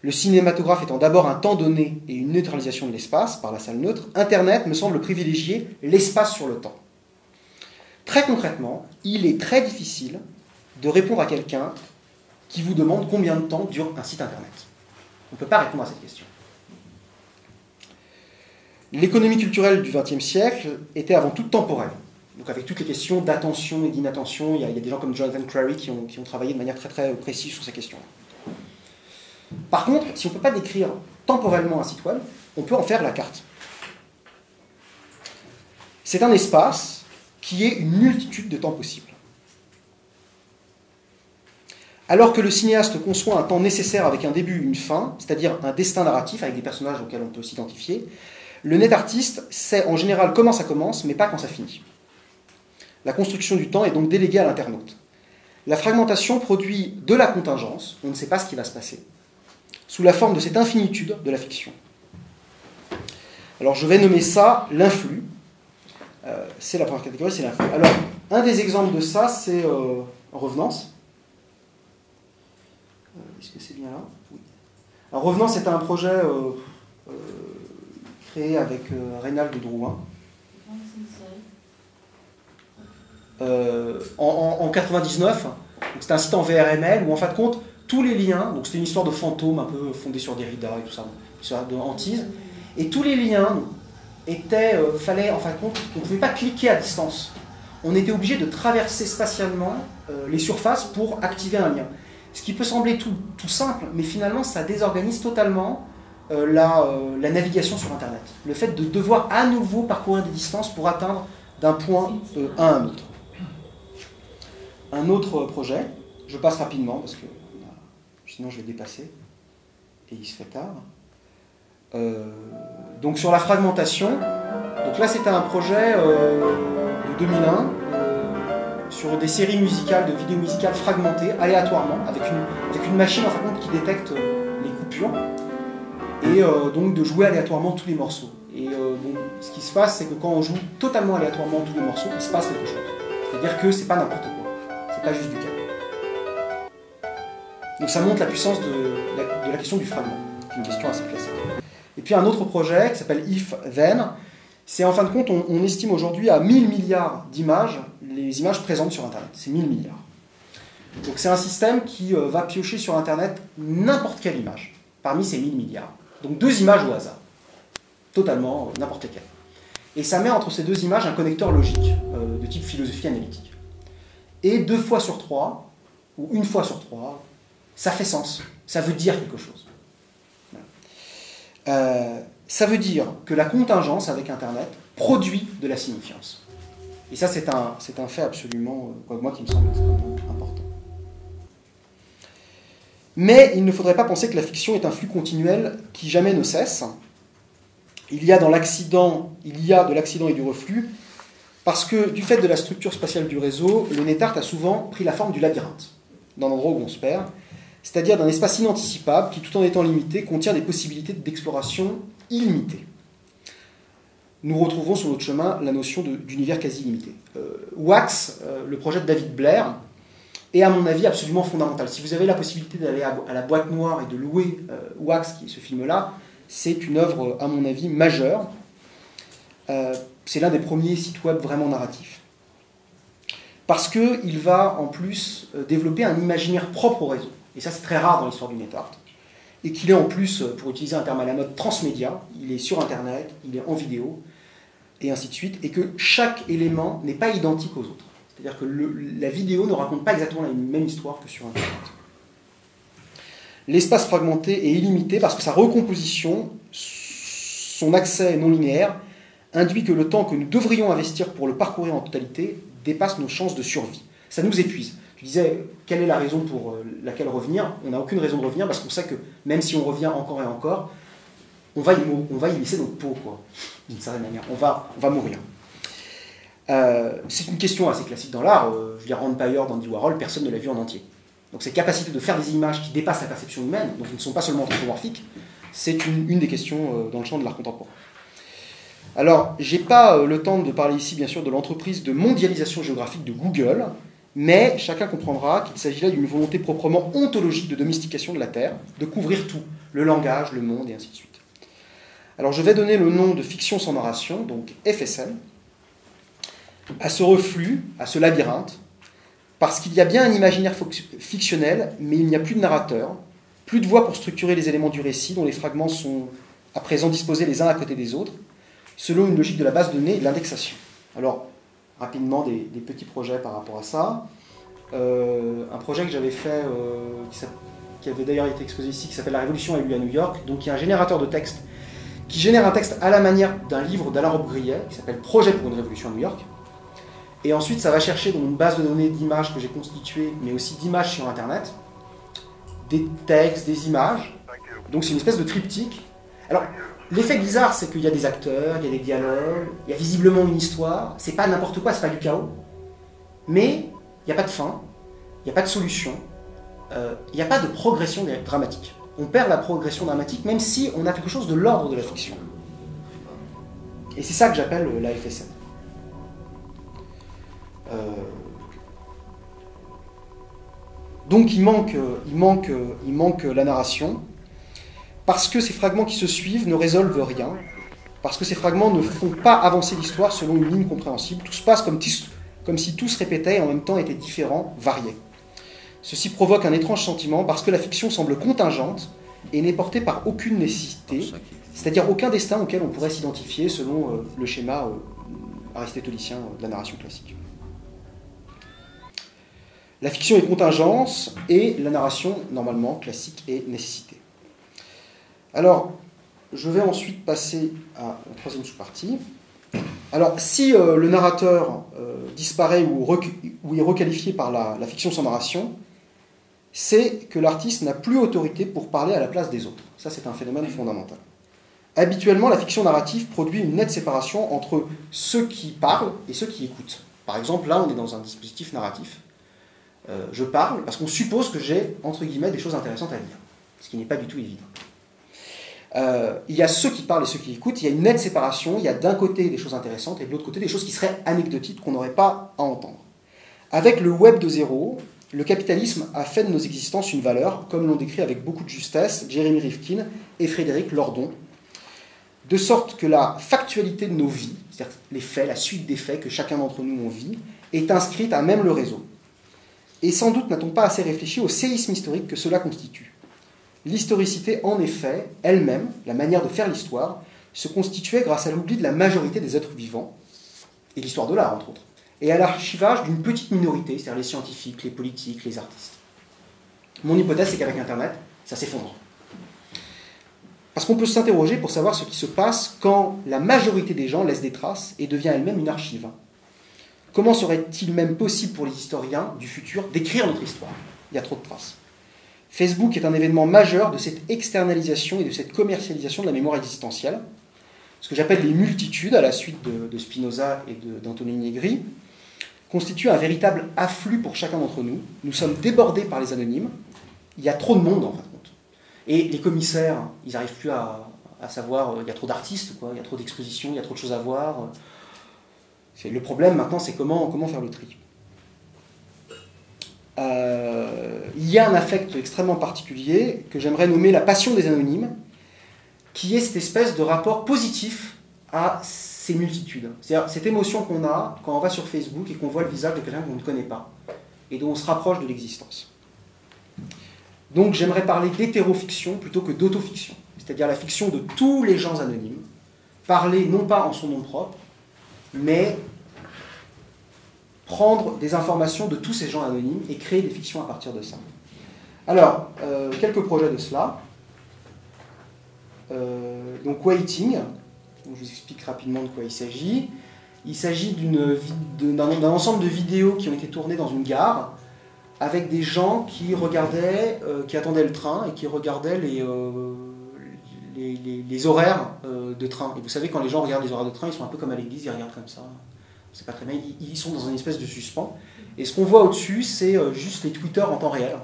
le cinématographe étant d'abord un temps donné et une neutralisation de l'espace par la salle neutre, Internet me semble privilégier l'espace sur le temps. Très concrètement, il est très difficile de répondre à quelqu'un qui vous demande combien de temps dure un site Internet. On ne peut pas répondre à cette question. L'économie culturelle du XXe siècle était avant tout temporelle. Donc avec toutes les questions d'attention et d'inattention, il y a des gens comme Jonathan Crary qui ont travaillé de manière très très précise sur ces questions-là. Par contre, si on ne peut pas décrire temporellement un site web, on peut en faire la carte. C'est un espace qui est une multitude de temps possibles. Alors que le cinéaste conçoit un temps nécessaire avec un début et une fin, c'est-à-dire un destin narratif avec des personnages auxquels on peut s'identifier, le net artiste sait en général comment ça commence, mais pas quand ça finit. La construction du temps est donc déléguée à l'internaute. La fragmentation produit de la contingence, on ne sait pas ce qui va se passer, sous la forme de cette infinitude de la fiction. Alors je vais nommer ça l'influx. C'est la première catégorie, c'est l'influx. Alors, un des exemples de ça, c'est Revenance. Est-ce que c'est bien là? Oui. Alors Revenance, c'était un projet créé avec Reynald Drouin. En 99, c'était un site en VRML où en fin de compte, tous les liens, donc c'était une histoire de fantôme un peu fondée sur Derrida et tout ça, de hantise, et tous les liens fallait en fin de compte, on ne pouvait pas cliquer à distance. On était obligé de traverser spatialement les surfaces pour activer un lien. Ce qui peut sembler tout simple, mais finalement ça désorganise totalement la navigation sur Internet. Le fait de devoir à nouveau parcourir des distances pour atteindre d'un point à un autre. Un autre projet, je passe rapidement parce que sinon je vais dépasser et il se fait tard. Donc sur la fragmentation, donc là c'était un projet de 2001 sur des séries musicales, de vidéos musicales fragmentées aléatoirement avec une machine en fin de compte qui détecte les coupures et donc de jouer aléatoirement tous les morceaux. Et ce qui se passe, c'est que quand on joue totalement aléatoirement tous les morceaux, il se passe quelque chose. C'est-à-dire que c'est pas n'importe quoi, c'est pas juste du calme. Donc ça montre la puissance de la question du fragment, qui est une question assez classique. Et puis un autre projet qui s'appelle If Then, c'est en fin de compte, on estime aujourd'hui à 1000 milliards d'images, les images présentes sur Internet. C'est 1000 milliards. Donc c'est un système qui va piocher sur Internet n'importe quelle image, parmi ces 1000 milliards. Donc 2 images au hasard, totalement n'importe lesquelles. Et ça met entre ces 2 images un connecteur logique, de type philosophie analytique. Et 2 fois sur 3, ou 1 fois sur 3, ça fait sens, ça veut dire quelque chose. Ça veut dire que la contingence avec Internet produit de la signifiance. Et ça, c'est un fait absolument, moi, qui me semble extrêmement important. Mais il ne faudrait pas penser que la fiction est un flux continuel qui jamais ne cesse. Il y a de l'accident et du reflux, parce que du fait de la structure spatiale du réseau, le NetArt a souvent pris la forme du labyrinthe, d'un endroit où on se perd, c'est-à-dire d'un espace inanticipable qui, tout en étant limité, contient des possibilités d'exploration illimitées. Nous retrouvons sur notre chemin la notion d'univers quasi illimité. Wax, le projet de David Blair, est à mon avis absolument fondamental. Si vous avez la possibilité d'aller à la boîte noire et de louer Wax, qui est ce film-là, c'est une œuvre à mon avis majeure. C'est l'un des premiers sites web vraiment narratifs. Parce qu'il va en plus développer un imaginaire propre au réseau. Et ça c'est très rare dans l'histoire du NetArt. Et qu'il est en plus, pour utiliser un terme à la mode, transmédia. Il est sur Internet, il est en vidéo, et ainsi de suite. Et que chaque élément n'est pas identique aux autres. C'est-à-dire que la vidéo ne raconte pas exactement la même histoire que sur Internet. l'espace fragmenté est illimité parce que sa recomposition, son accès non linéaire, induit que le temps que nous devrions investir pour le parcourir en totalité dépasse nos chances de survie. Ça nous épuise. Tu disais, quelle est la raison pour laquelle revenir? On n'a aucune raison de revenir parce qu'on sait que même si on revient encore et encore, on va y laisser notre peau, quoi, d'une certaine manière. On va mourir. C'est une question assez classique dans l'art. Je veux dire, Empire d'Andy Warhol, personne ne l'a vu en entier. Donc cette capacité de faire des images qui dépassent la perception humaine, donc qui ne sont pas seulement anthropomorphiques, c'est une des questions dans le champ de l'art contemporain. Alors, je n'ai pas le temps de parler ici, bien sûr, de l'entreprise de mondialisation géographique de Google, mais chacun comprendra qu'il s'agit là d'une volonté proprement ontologique de domestication de la Terre, de couvrir tout, le langage, le monde, et ainsi de suite. Alors, je vais donner le nom de fiction sans narration, donc FSN, à ce reflux, à ce labyrinthe, parce qu'il y a bien un imaginaire fictionnel, mais il n'y a plus de narrateur, plus de voix pour structurer les éléments du récit, dont les fragments sont à présent disposés les uns à côté des autres, selon une logique de la base de données et de l'indexation. Alors, rapidement, des petits projets par rapport à ça. Un projet que j'avais fait, qui avait d'ailleurs été exposé ici, qui s'appelle La Révolution a eu lieu à New York. Donc, il y a un générateur de texte qui génère un texte à la manière d'un livre d'Alain Robbe-Grillet, qui s'appelle Projet pour une révolution à New York. Et ensuite, ça va chercher dans une base de données d'images que j'ai constituée, mais aussi d'images sur Internet, des textes, des images. Donc, c'est une espèce de triptyque. Alors, l'effet bizarre, c'est qu'il y a des acteurs, il y a des dialogues, il y a visiblement une histoire. C'est pas n'importe quoi, c'est pas du chaos. Mais il n'y a pas de fin, il n'y a pas de solution, il n'y a pas de progression dramatique. On perd la progression dramatique, même si on a quelque chose de l'ordre de la fiction. Et c'est ça que j'appelle la FSN. Donc il manque la narration, parce que ces fragments qui se suivent ne résolvent rien, parce que ces fragments ne font pas avancer l'histoire selon une ligne compréhensible. Tout se passe comme si tout se répétait et en même temps était différent, varié. Ceci provoque un étrange sentiment parce que la fiction semble contingente et n'est portée par aucune nécessité, c'est-à-dire aucun destin auquel on pourrait s'identifier selon le schéma aristotélicien de la narration classique. La fiction est contingence et la narration, normalement, classique, est nécessité. Alors, je vais ensuite passer à la troisième sous-partie. Alors, si le narrateur disparaît ou est requalifié par la fiction sans narration, c'est que l'artiste n'a plus autorité pour parler à la place des autres. Ça, c'est un phénomène fondamental. Habituellement, la fiction narrative produit une nette séparation entre ceux qui parlent et ceux qui écoutent. Par exemple, là, on est dans un dispositif narratif. Je parle parce qu'on suppose que j'ai, entre guillemets, des choses intéressantes à dire, ce qui n'est pas du tout évident. Il y a ceux qui parlent et ceux qui écoutent, il y a une nette séparation, il y a d'un côté des choses intéressantes et de l'autre côté des choses qui seraient anecdotiques, qu'on n'aurait pas à entendre. Avec le web de zéro, le capitalisme a fait de nos existences une valeur, comme l'ont décrit avec beaucoup de justesse Jeremy Rifkin et Frédéric Lordon, de sorte que la factualité de nos vies, c'est-à-dire les faits, la suite des faits que chacun d'entre nous vit, est inscrite à même le réseau. Et sans doute n'a-t-on pas assez réfléchi au séisme historique que cela constitue. L'historicité, en effet, elle-même, la manière de faire l'histoire, se constituait grâce à l'oubli de la majorité des êtres vivants, et l'histoire de l'art, entre autres, et à l'archivage d'une petite minorité, c'est-à-dire les scientifiques, les politiques, les artistes. Mon hypothèse, c'est qu'avec Internet, ça s'effondre. Parce qu'on peut s'interroger pour savoir ce qui se passe quand la majorité des gens laisse des traces et devient elle-même une archive. Comment serait-il même possible pour les historiens du futur d'écrire notre histoire? Il y a trop de traces. Facebook est un événement majeur de cette externalisation et de cette commercialisation de la mémoire existentielle, ce que j'appelle les multitudes, à la suite de Spinoza et d'Antonio Negri, constitue un véritable afflux pour chacun d'entre nous. Nous sommes débordés par les anonymes. Il y a trop de monde, en fin de compte. Et les commissaires, ils n'arrivent plus à savoir, il y a trop d'artistes, quoi, il y a trop d'expositions, il y a trop de choses à voir. Le problème maintenant, c'est comment faire le tri. Il y a un affect extrêmement particulier que j'aimerais nommer la passion des anonymes, qui est cette espèce de rapport positif à ces multitudes. C'est-à-dire cette émotion qu'on a quand on va sur Facebook et qu'on voit le visage de quelqu'un qu'on ne connaît pas et dont on se rapproche de l'existence. Donc j'aimerais parler d'hétérofiction plutôt que d'autofiction, c'est-à-dire la fiction de tous les gens anonymes, parler non pas en son nom propre, mais prendre des informations de tous ces gens anonymes et créer des fictions à partir de ça. Alors, quelques projets de cela. Donc Waiting, donc je vous explique rapidement de quoi il s'agit. Il s'agit d'un ensemble de vidéos qui ont été tournées dans une gare avec des gens qui regardaient, qui attendaient le train et qui regardaient les horaires de train. Et vous savez, quand les gens regardent les horaires de train, ils sont un peu comme à l'église, ils regardent comme ça. C'est pas très bien, ils sont dans une espèce de suspens. Et ce qu'on voit au-dessus, c'est juste les Twitter en temps réel.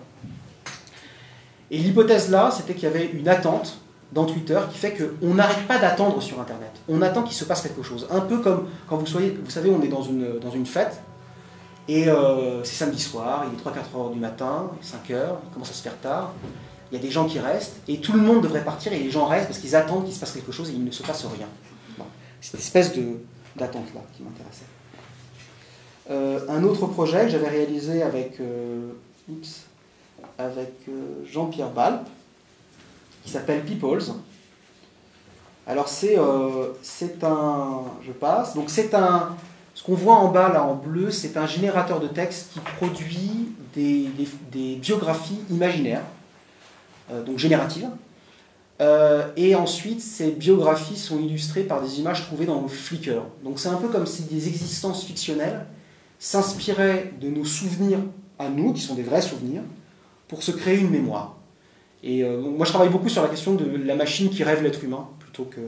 Et l'hypothèse là, c'était qu'il y avait une attente dans Twitter qui fait qu'on n'arrête pas d'attendre sur Internet. On attend qu'il se passe quelque chose. Un peu comme quand vous savez, on est dans une fête, et c'est samedi soir, il est 3-4 heures du matin, 5 heures, il commence à se faire tard, il y a des gens qui restent, et tout le monde devrait partir, et les gens restent parce qu'ils attendent qu'il se passe quelque chose, et il ne se passe rien. Bon. C'est cette espèce d'attente-là qui m'intéressait. Un autre projet que j'avais réalisé avec Jean-Pierre Balp, qui s'appelle Peoples. Alors c'est un... Je passe. Donc c'est un... Ce qu'on voit en bas, là, en bleu, c'est un générateur de texte qui produit des biographies imaginaires, donc génératives. Et ensuite, ces biographies sont illustrées par des images trouvées dans Flickr. Donc c'est un peu comme si des existences fictionnelles s'inspiraient de nos souvenirs à nous, qui sont des vrais souvenirs, pour se créer une mémoire. Et moi, je travaille beaucoup sur la question de la machine qui rêve l'être humain, plutôt que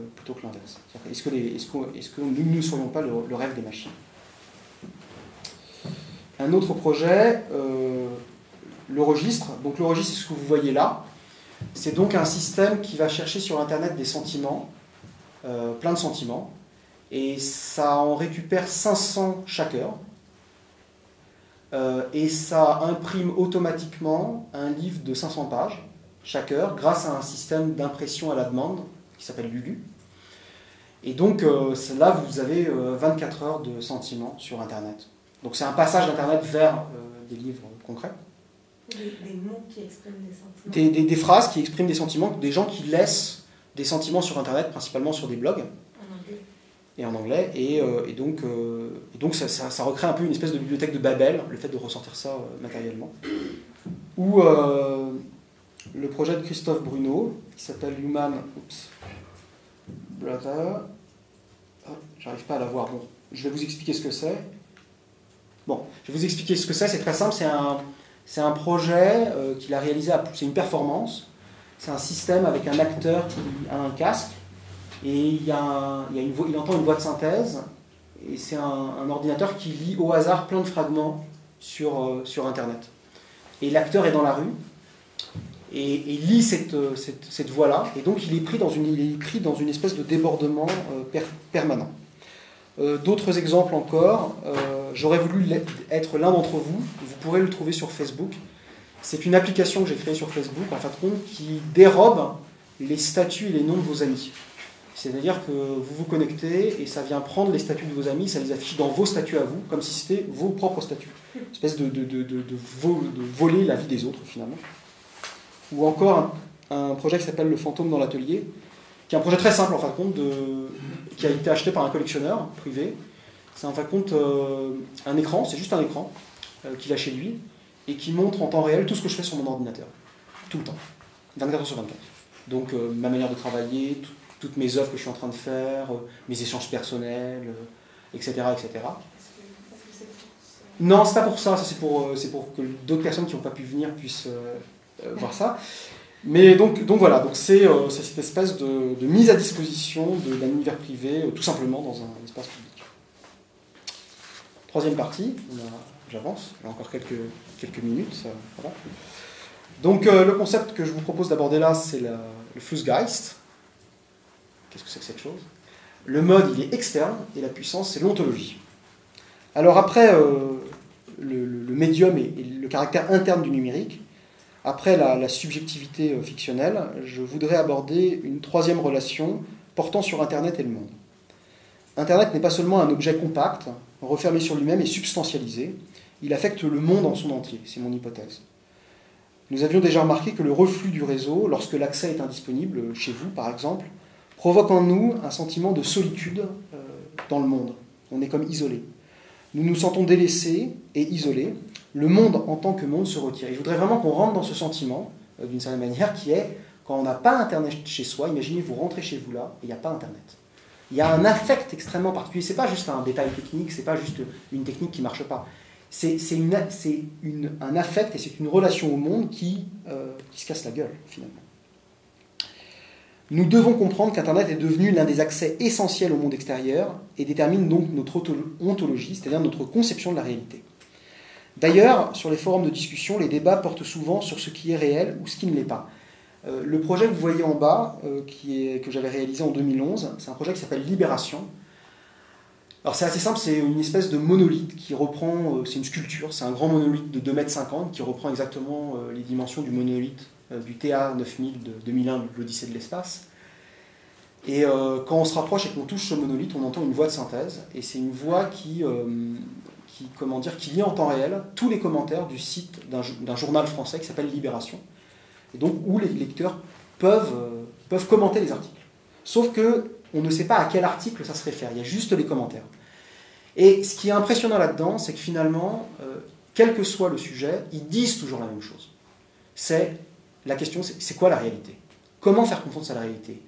l'inverse. Est-ce que nous ne serions pas le rêve des machines? Un autre projet, le registre. Donc le registre, c'est ce que vous voyez là. C'est donc un système qui va chercher sur Internet des sentiments, plein de sentiments, et ça en récupère 500 chaque heure. Et ça imprime automatiquement un livre de 500 pages chaque heure grâce à un système d'impression à la demande qui s'appelle Lulu. Et donc là, vous avez 24 heures de sentiments sur Internet. Donc c'est un passage d'Internet vers des livres concrets. Des mots qui expriment des sentiments. Des phrases qui expriment des sentiments, des gens qui laissent des sentiments sur Internet, principalement sur des blogs. Et en anglais, et donc ça recrée un peu une espèce de bibliothèque de Babel, le fait de ressortir ça matériellement. Ou le projet de Christophe Bruno, qui s'appelle Human Brother. Oh, j'arrive pas à la voir. Bon, je vais vous expliquer ce que c'est. Bon, je vais vous expliquer ce que c'est très simple, c'est un projet qu'il a réalisé, c'est une performance, c'est un système avec un acteur qui a un casque, et il entend une voix de synthèse, et c'est un ordinateur qui lit au hasard plein de fragments sur Internet. Et l'acteur est dans la rue, et lit cette voix-là, et donc il est pris dans une espèce de débordement permanent. D'autres exemples encore, j'aurais voulu être l'un d'entre vous, vous pourrez le trouver sur Facebook. C'est une application que j'ai créée sur Facebook, en fin de compte, qui dérobe les statuts et les noms de vos amis. C'est-à-dire que vous vous connectez et ça vient prendre les statuts de vos amis, ça les affiche dans vos statuts à vous, comme si c'était vos propres statuts. Une espèce de voler la vie des autres, finalement. Ou encore un projet qui s'appelle Le Fantôme dans l'atelier, qui est un projet très simple, en fin de compte, qui a été acheté par un collectionneur privé. C'est en fin de compte un écran, c'est juste un écran qu'il a chez lui, et qui montre en temps réel tout ce que je fais sur mon ordinateur. Tout le temps. 24 heures sur 24. Donc ma manière de travailler, toutes mes œuvres que je suis en train de faire, mes échanges personnels, etc. etc. Non, c'est pas pour ça, c'est pour que d'autres personnes qui n'ont pas pu venir puissent voir ça. Mais donc voilà, donc c'est cette espèce de mise à disposition d'un univers privé, tout simplement dans un espace public. Troisième partie, j'avance, il y a encore quelques minutes. Voilà. Donc le concept que je vous propose d'aborder là, c'est le Flussgeist. Qu'est-ce que c'est que cette chose? Le mode, il est externe, et la puissance, c'est l'ontologie. Alors après le médium et le caractère interne du numérique, après la subjectivité fictionnelle, je voudrais aborder une troisième relation portant sur Internet et le monde. Internet n'est pas seulement un objet compact, refermé sur lui-même et substantialisé, il affecte le monde en son entier, c'est mon hypothèse. Nous avions déjà remarqué que le reflux du réseau, lorsque l'accès est indisponible, chez vous par exemple, provoque en nous un sentiment de solitude dans le monde. On est comme isolé. Nous nous sentons délaissés et isolés, le monde en tant que monde se retire. Et je voudrais vraiment qu'on rentre dans ce sentiment, d'une certaine manière, qui est, quand on n'a pas Internet chez soi, imaginez vous rentrez chez vous là, et il n'y a pas Internet. Il y a un affect extrêmement particulier. Ce n'est pas juste un détail technique, ce n'est pas juste une technique qui ne marche pas. C'est un affect et c'est une relation au monde qui se casse la gueule, finalement. Nous devons comprendre qu'Internet est devenu l'un des accès essentiels au monde extérieur et détermine donc notre ontologie, c'est-à-dire notre conception de la réalité. D'ailleurs, sur les forums de discussion, les débats portent souvent sur ce qui est réel ou ce qui ne l'est pas. Le projet que vous voyez en bas, que j'avais réalisé en 2011, c'est un projet qui s'appelle Libération. Alors c'est assez simple, c'est une espèce de monolithe qui reprend, c'est une sculpture, c'est un grand monolithe de 2,50 m qui reprend exactement les dimensions du monolithe du TA 9000 de 2001 de l'Odyssée de l'espace. Et quand on se rapproche et qu'on touche ce monolithe, on entend une voix de synthèse, et c'est une voix qui lit en temps réel tous les commentaires du site d'un journal français qui s'appelle Libération, et donc où les lecteurs peuvent commenter les articles. Sauf qu'on ne sait pas à quel article ça se réfère, il y a juste les commentaires. Et ce qui est impressionnant là-dedans, c'est que finalement, quel que soit le sujet, ils disent toujours la même chose. La question, c'est quoi la réalité? Comment faire confiance à la réalité?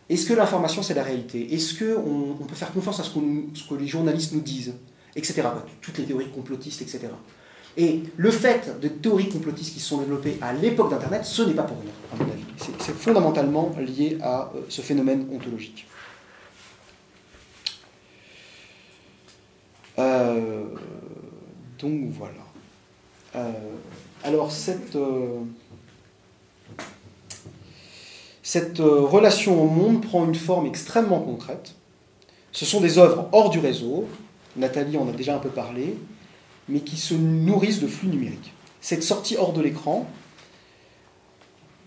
Est-ce que l'information, c'est la réalité? Est-ce qu'on peut faire confiance à ce que les journalistes nous disent? Etc. Toutes les théories complotistes, etc. Et le fait de théories complotistes qui se sont développées à l'époque d'Internet, ce n'est pas pour rien, à mon avis. C'est fondamentalement lié à ce phénomène ontologique. Donc voilà. Alors cette relation au monde prend une forme extrêmement concrète. Ce sont des œuvres hors du réseau, Nathalie en a déjà un peu parlé, mais qui se nourrissent de flux numériques. Cette sortie hors de l'écran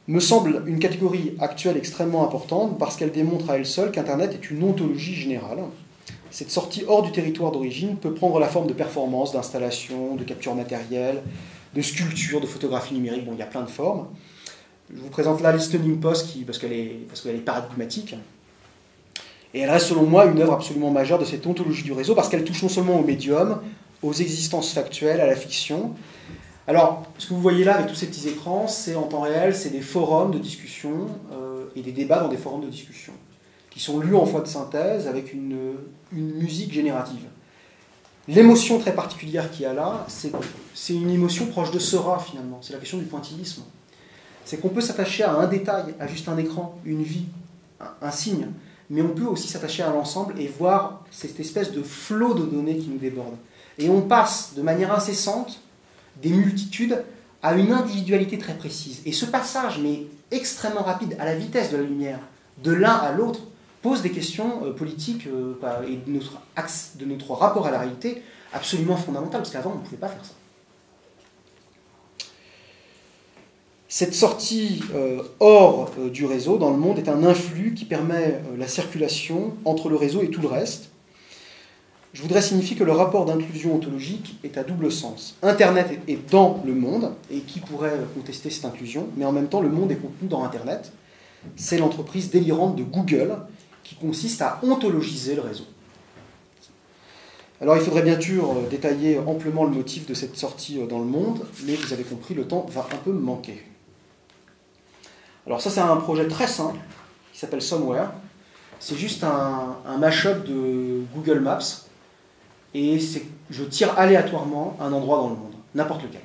me semble une catégorie actuelle extrêmement importante parce qu'elle démontre à elle seule qu'Internet est une ontologie générale. Cette sortie hors du territoire d'origine peut prendre la forme de performances, d'installations, de capture matérielle, de sculpture, de photographie numérique, bon, il y a plein de formes. Je vous présente là Listening Post parce qu'elle est paradigmatique. Et elle reste selon moi une œuvre absolument majeure de cette ontologie du réseau parce qu'elle touche non seulement au médium, aux existences factuelles, à la fiction. Alors, ce que vous voyez là avec tous ces petits écrans, c'est en temps réel, c'est des forums de discussion et des débats dans des forums de discussion qui sont lus en voix de synthèse avec une musique générative. L'émotion très particulière qu'il y a là, c'est une émotion proche de Seurat finalement, c'est la question du pointillisme. C'est qu'on peut s'attacher à un détail, à juste un écran, une vie, un signe, mais on peut aussi s'attacher à l'ensemble et voir cette espèce de flot de données qui nous déborde. Et on passe de manière incessante des multitudes à une individualité très précise. Et ce passage, mais extrêmement rapide, à la vitesse de la lumière, de l'un à l'autre, pose des questions politiques et de notre rapport à la réalité absolument fondamentales, parce qu'avant, on ne pouvait pas faire ça. Cette sortie hors du réseau dans le monde est un influx qui permet la circulation entre le réseau et tout le reste. Je voudrais signifier que le rapport d'inclusion ontologique est à double sens. Internet est dans le monde, et qui pourrait contester cette inclusion, mais en même temps, le monde est contenu dans Internet. C'est l'entreprise délirante de Google qui consiste à ontologiser le réseau. Alors il faudrait bien sûr détailler amplement le motif de cette sortie dans le monde, mais vous avez compris, le temps va un peu me manquer. Alors ça, c'est un projet très simple qui s'appelle Somewhere. C'est juste un mash-up de Google Maps et je tire aléatoirement un endroit dans le monde, n'importe lequel.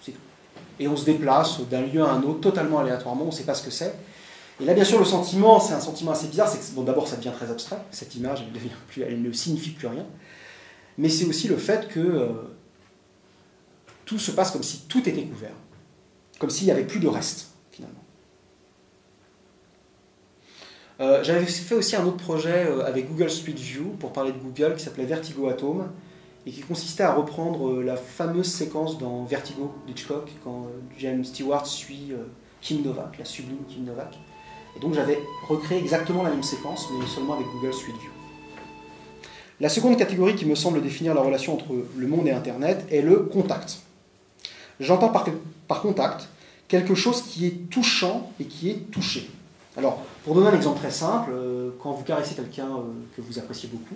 C'est tout. Et on se déplace d'un lieu à un autre totalement aléatoirement, on ne sait pas ce que c'est. Et là, bien sûr, le sentiment, c'est un sentiment assez bizarre, c'est que bon, d'abord, ça devient très abstrait, cette image, elle ne signifie plus rien. Mais c'est aussi le fait que tout se passe comme si tout était couvert, comme s'il n'y avait plus de reste. Finalement. J'avais fait aussi un autre projet avec Google Street View pour parler de Google qui s'appelait Vertigo Atom et qui consistait à reprendre la fameuse séquence dans Vertigo d'Hitchcock quand James Stewart suit Kim Novak, la sublime Kim Novak. Et donc j'avais recréé exactement la même séquence mais seulement avec Google Street View. La seconde catégorie qui me semble définir la relation entre le monde et Internet est le contact. J'entends par contact quelque chose qui est touchant et qui est touché. Alors, pour donner un exemple très simple, quand vous caressez quelqu'un que vous appréciez beaucoup,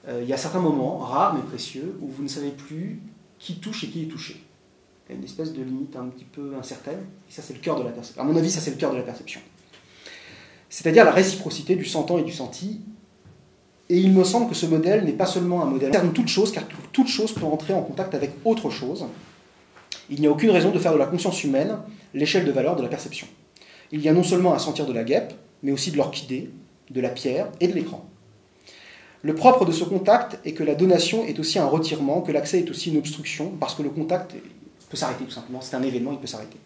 il y a certains moments, rares mais précieux, où vous ne savez plus qui touche et qui est touché. Il y a une espèce de limite un petit peu incertaine, et ça c'est le cœur de la perception. À mon avis, ça c'est le cœur de la perception. C'est-à-dire la réciprocité du sentant et du senti. Et il me semble que ce modèle n'est pas seulement un modèle qui concerne toute chose, car toute chose peut entrer en contact avec autre chose. Il n'y a aucune raison de faire de la conscience humaine l'échelle de valeur de la perception. Il y a non seulement à sentir de la guêpe, mais aussi de l'orchidée, de la pierre et de l'écran. Le propre de ce contact est que la donation est aussi un retirement, que l'accès est aussi une obstruction, parce que le contact peut s'arrêter tout simplement, c'est un événement, il peut s'arrêter.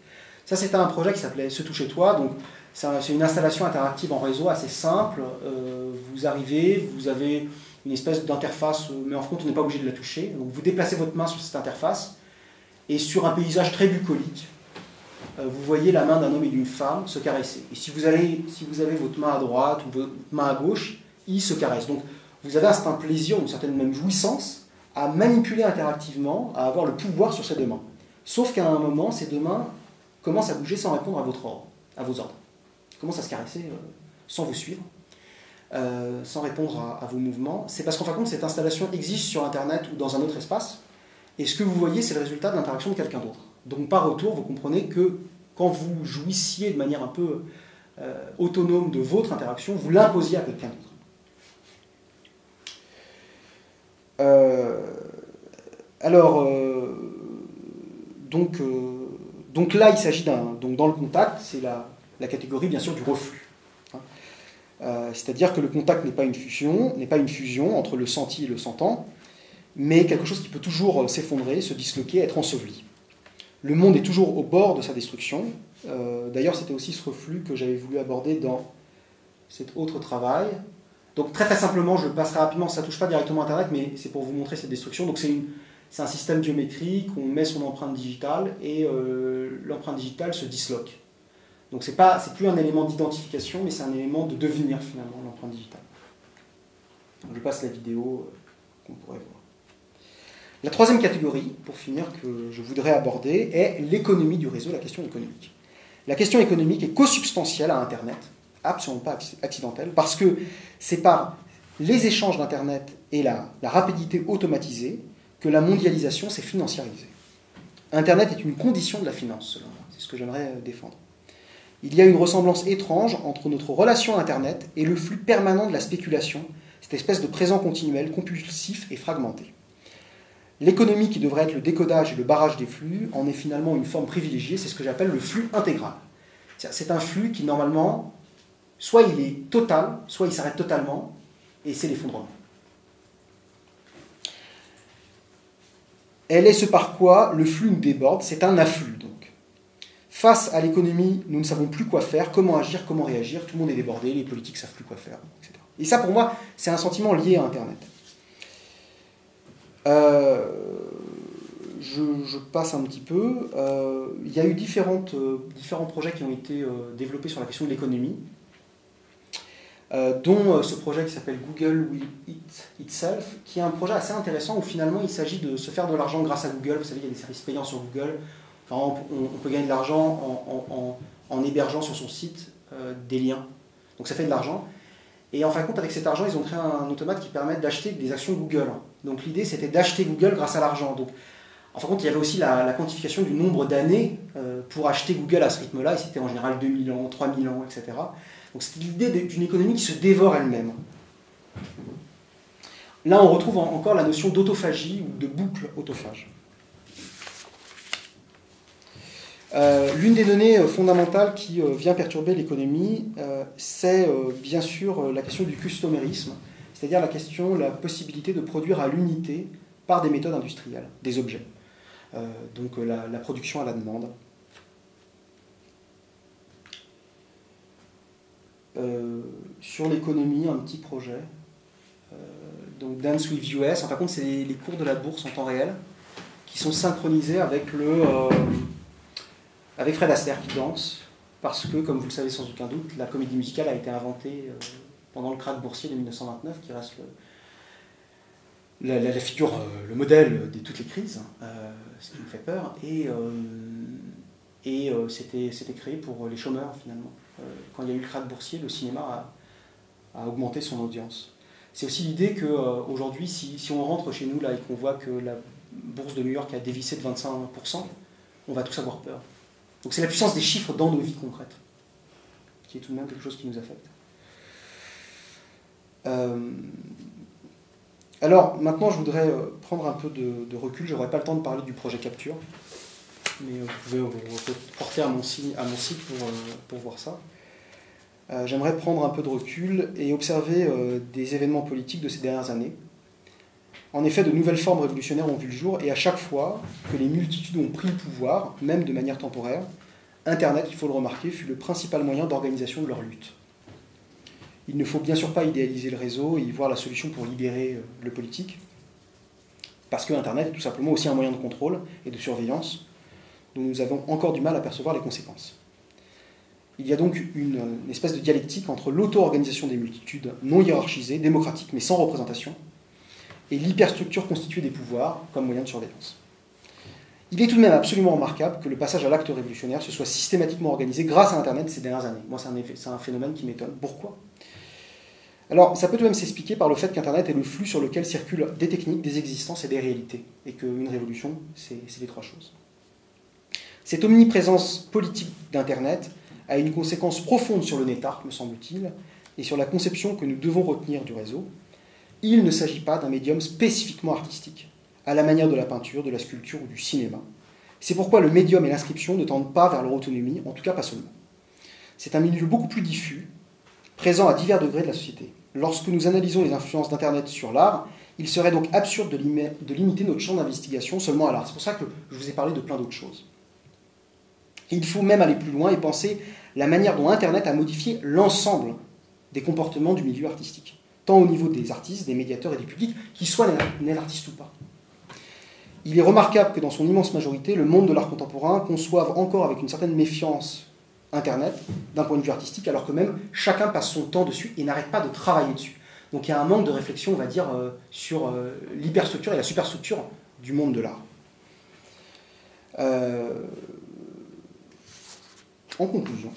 Ça, c'était un projet qui s'appelait Se toucher toi, donc c'est une installation interactive en réseau assez simple. Vous arrivez, vous avez une espèce d'interface, mais en fait on n'est pas obligé de la toucher, donc vous déplacez votre main sur cette interface, et sur un paysage très bucolique, vous voyez la main d'un homme et d'une femme se caresser. Et si vous avez votre main à droite ou votre main à gauche, ils se caressent. Donc vous avez un certain plaisir, une certaine même jouissance à manipuler interactivement, à avoir le pouvoir sur ces deux mains. Sauf qu'à un moment, ces deux mains commencent à bouger sans répondre à vos ordres. Ils commencent à se caresser sans vous suivre, sans répondre à vos mouvements. C'est parce qu'en fin de compte, cette installation existe sur Internet ou dans un autre espace, et ce que vous voyez, c'est le résultat de l'interaction de quelqu'un d'autre. Donc par retour, vous comprenez que quand vous jouissiez de manière un peu autonome de votre interaction, vous l'imposiez à quelqu'un d'autre. Donc là, il s'agit donc dans le contact, c'est la catégorie bien sûr du reflux. C'est-à-dire que le contact n'est pas une fusion entre le senti et le sentant, mais quelque chose qui peut toujours s'effondrer, se disloquer, être enseveli. Le monde est toujours au bord de sa destruction. D'ailleurs, c'était aussi ce reflux que j'avais voulu aborder dans cet autre travail. Donc très simplement, je passerai rapidement, ça ne touche pas directement à Internet, mais c'est pour vous montrer cette destruction. Donc c'est un système biométrique, on met son empreinte digitale et l'empreinte digitale se disloque. Donc c'est plus un élément d'identification, mais c'est un élément de devenir finalement, l'empreinte digitale. Donc, je passe la vidéo qu'on pourrait voir. La troisième catégorie, pour finir, que je voudrais aborder, est l'économie du réseau, la question économique. La question économique est consubstantielle à Internet, absolument pas accidentelle, parce que c'est par les échanges d'Internet et la rapidité automatisée que la mondialisation s'est financiarisée. Internet est une condition de la finance, selon moi. C'est ce que j'aimerais défendre. Il y a une ressemblance étrange entre notre relation à Internet et le flux permanent de la spéculation, cette espèce de présent continuel, compulsif et fragmenté. L'économie qui devrait être le décodage et le barrage des flux en est finalement une forme privilégiée, c'est ce que j'appelle le flux intégral. C'est un flux qui normalement, soit il est total, soit il s'arrête totalement, et c'est l'effondrement. Elle est ce par quoi le flux nous déborde, c'est un afflux donc. Face à l'économie, nous ne savons plus quoi faire, comment agir, comment réagir, tout le monde est débordé, les politiques ne savent plus quoi faire, etc. Et ça pour moi, c'est un sentiment lié à Internet. Je passe un petit peu. Il y a eu différents projets qui ont été développés sur la question de l'économie, dont ce projet qui s'appelle Google Will Eat Itself, qui est un projet assez intéressant où finalement il s'agit de se faire de l'argent grâce à Google. Vous savez, il y a des services payants sur Google. Enfin, on peut gagner de l'argent en hébergeant sur son site des liens. Donc ça fait de l'argent. Et en fin de compte, avec cet argent, ils ont créé un automate qui permet d'acheter des actions Google. Donc l'idée, c'était d'acheter Google grâce à l'argent. Donc, en fin de compte, il y avait aussi la quantification du nombre d'années pour acheter Google à ce rythme-là, et c'était en général 2000 ans, 3000 ans, etc. Donc c'était l'idée d'une économie qui se dévore elle-même. Là, on retrouve encore la notion d'autophagie ou de boucle autophage. L'une des données fondamentales qui vient perturber l'économie, c'est bien sûr la question du customérisme, c'est-à-dire la possibilité de produire à l'unité par des méthodes industrielles, des objets. Donc la production à la demande. Sur l'économie, un petit projet. Donc Dance with US, en fin de compte, c'est les cours de la bourse en temps réel qui sont synchronisés avec avec Fred Astaire qui danse, parce que, comme vous le savez sans aucun doute, la comédie musicale a été inventée pendant le krach boursier de 1929, qui reste la figure, le modèle de toutes les crises, ce qui nous fait peur, et c'était créé pour les chômeurs, finalement. Quand il y a eu le krach boursier, le cinéma a augmenté son audience. C'est aussi l'idée qu'aujourd'hui, si on rentre chez nous là, et qu'on voit que bourse de New York a dévissé de 25%, on va tous avoir peur. Donc c'est la puissance des chiffres dans nos vies concrètes, qui est tout de même quelque chose qui nous affecte. Alors, maintenant, je voudrais prendre un peu de recul. Je n'aurai pas le temps de parler du projet Capture, mais vous pouvez vous porter à mon site pour voir ça. J'aimerais prendre un peu de recul et observer des événements politiques de ces dernières années. En effet, de nouvelles formes révolutionnaires ont vu le jour, et à chaque fois que les multitudes ont pris le pouvoir, même de manière temporaire, Internet, il faut le remarquer, fut le principal moyen d'organisation de leur lutte. Il ne faut bien sûr pas idéaliser le réseau et y voir la solution pour libérer le politique, parce que Internet est tout simplement aussi un moyen de contrôle et de surveillance dont nous avons encore du mal à percevoir les conséquences. Il y a donc une espèce de dialectique entre l'auto-organisation des multitudes non hiérarchisées, démocratiques mais sans représentation, et l'hyperstructure constituée des pouvoirs comme moyen de surveillance. Il est tout de même absolument remarquable que le passage à l'acte révolutionnaire se soit systématiquement organisé grâce à Internet ces dernières années. Moi, c'est un phénomène qui m'étonne. Pourquoi ? Alors, ça peut tout de même s'expliquer par le fait qu'Internet est le flux sur lequel circulent des techniques, des existences et des réalités, et qu'une révolution, c'est les trois choses. Cette omniprésence politique d'Internet a une conséquence profonde sur le netart, me semble-t-il, et sur la conception que nous devons retenir du réseau. Il ne s'agit pas d'un médium spécifiquement artistique, à la manière de la peinture, de la sculpture ou du cinéma. C'est pourquoi le médium et l'inscription ne tendent pas vers leur autonomie, en tout cas pas seulement. C'est un milieu beaucoup plus diffus, présent à divers degrés de la société. Lorsque nous analysons les influences d'Internet sur l'art, il serait donc absurde de limiter notre champ d'investigation seulement à l'art. C'est pour ça que je vous ai parlé de plein d'autres choses. Et il faut même aller plus loin et penser la manière dont Internet a modifié l'ensemble des comportements du milieu artistique, tant au niveau des artistes, des médiateurs et du public, qu'ils soient nés artistes ou pas. Il est remarquable que dans son immense majorité, le monde de l'art contemporain conçoive encore avec une certaine méfiance Internet d'un point de vue artistique, alors que même chacun passe son temps dessus et n'arrête pas de travailler dessus. Donc il y a un manque de réflexion, on va dire, sur l'hyperstructure et la superstructure du monde de l'art. En conclusion,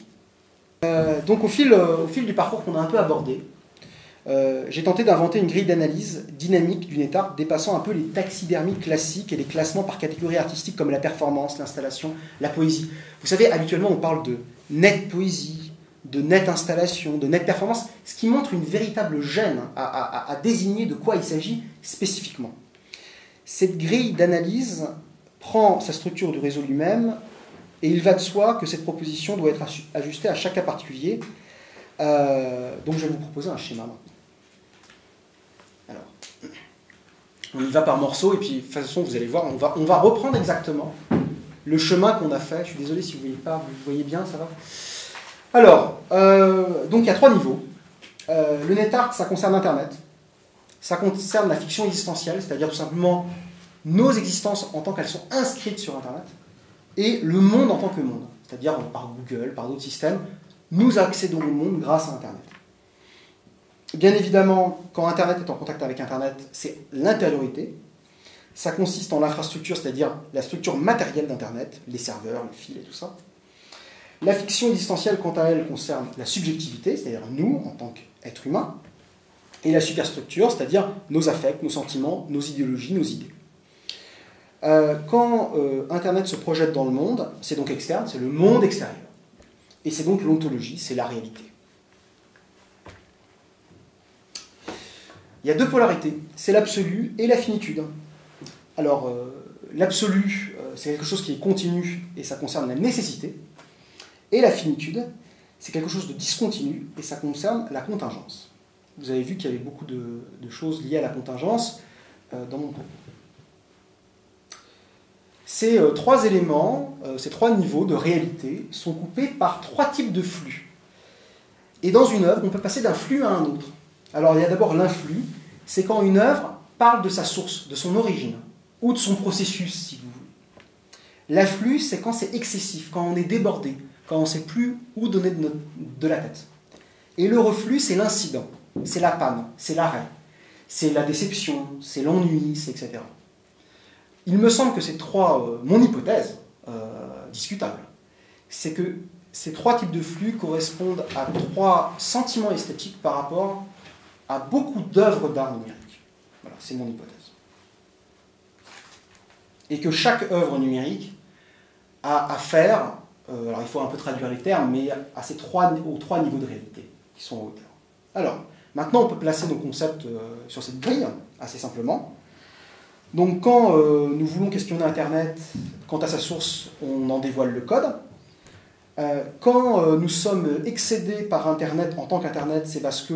donc au fil du parcours qu'on a un peu abordé, j'ai tenté d'inventer une grille d'analyse dynamique du netart dépassant un peu les taxidermies classiques et les classements par catégorie artistique comme la performance, l'installation, la poésie. Vous savez, habituellement on parle de net poésie, de net installation, de net performance, ce qui montre une véritable gêne à désigner de quoi il s'agit spécifiquement. Cette grille d'analyse prend sa structure du réseau lui-même, et il va de soi que cette proposition doit être ajustée à chaque cas particulier. Donc je vais vous proposer un schéma maintenant. Alors, on y va par morceaux, et puis de toute façon, vous allez voir, on va reprendre exactement le chemin qu'on a fait. Je suis désolé si vous ne voyez pas, vous voyez bien, ça va. Alors, donc il y a trois niveaux. Le netart, ça concerne Internet. Ça concerne la fiction existentielle, c'est-à-dire tout simplement nos existences en tant qu'elles sont inscrites sur Internet, et le monde en tant que monde, c'est-à-dire par Google, par d'autres systèmes, nous accédons au monde grâce à Internet. Bien évidemment, quand Internet est en contact avec Internet, c'est l'intériorité. Ça consiste en l'infrastructure, c'est-à-dire la structure matérielle d'Internet, les serveurs, les fils et tout ça. La fiction existentielle, quant à elle, concerne la subjectivité, c'est-à-dire nous, en tant qu'êtres humains, et la superstructure, c'est-à-dire nos affects, nos sentiments, nos idéologies, nos idées. Quand Internet se projette dans le monde, c'est donc externe, c'est le monde extérieur. Et c'est donc l'ontologie, c'est la réalité. Il y a deux polarités, c'est l'absolu et la finitude. Alors, l'absolu, c'est quelque chose qui est continu et ça concerne la nécessité. Et la finitude, c'est quelque chose de discontinu et ça concerne la contingence. Vous avez vu qu'il y avait beaucoup de choses liées à la contingence dans mon propos. Ces trois éléments, ces trois niveaux de réalité sont coupés par trois types de flux. Et dans une œuvre, on peut passer d'un flux à un autre. Alors il y a d'abord l'influx, c'est quand une œuvre parle de sa source, de son origine, ou de son processus, si vous voulez. L'afflux, c'est quand c'est excessif, quand on est débordé, quand on ne sait plus où donner de la tête. Et le reflux, c'est l'incident, c'est la panne, c'est l'arrêt, c'est la déception, c'est l'ennui, c'est etc. Il me semble que ces trois, mon hypothèse, discutable, c'est que ces trois types de flux correspondent à trois sentiments esthétiques par rapport à beaucoup d'œuvres d'art numérique. Voilà, c'est mon hypothèse. et que chaque œuvre numérique a affaire, alors il faut un peu traduire les termes, mais aux trois niveaux de réalité qui sont en hauteur. Alors, maintenant on peut placer nos concepts sur cette grille, assez simplement. Donc quand nous voulons questionner Internet, quant à sa source, on en dévoile le code. Quand nous sommes excédés par Internet en tant qu'Internet, c'est parce que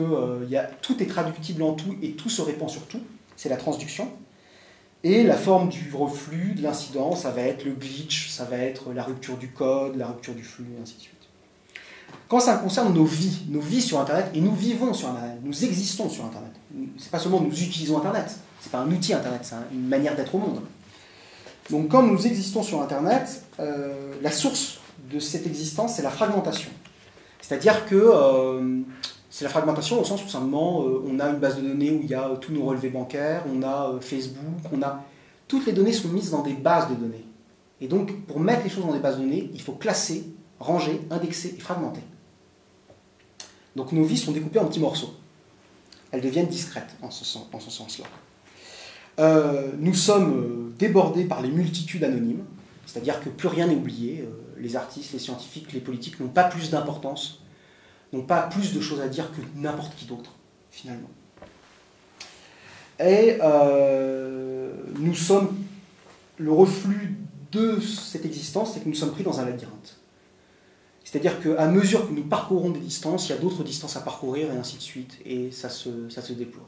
tout est traductible en tout et tout se répand sur tout, c'est la transduction. Et la forme du reflux, de l'incident, ça va être le glitch, ça va être la rupture du code, la rupture du flux, et ainsi de suite. Quand ça concerne nos vies sur Internet, et nous vivons sur Internet, nous existons sur Internet. C'est pas seulement nous utilisons Internet, c'est pas un outil Internet, c'est une manière d'être au monde. Donc quand nous existons sur Internet, la source de cette existence, c'est la fragmentation. C'est-à-dire que c'est la fragmentation au sens où simplement on a une base de données où il y a tous nos relevés bancaires, on a Facebook, toutes les données sont mises dans des bases de données. Et donc pour mettre les choses dans des bases de données, il faut classer, ranger, indexer et fragmenter. Donc nos vies sont découpées en petits morceaux. Elles deviennent discrètes en ce sens-là. Nous sommes débordés par les multitudes anonymes, c'est-à-dire que plus rien n'est oublié. Les artistes, les scientifiques, les politiques n'ont pas plus d'importance, n'ont pas plus de choses à dire que n'importe qui d'autre, finalement. Et nous sommes... Le reflux de cette existence, c'est que nous sommes pris dans un labyrinthe. C'est-à-dire qu'à mesure que nous parcourons des distances, il y a d'autres distances à parcourir, et ainsi de suite, et ça se déploie.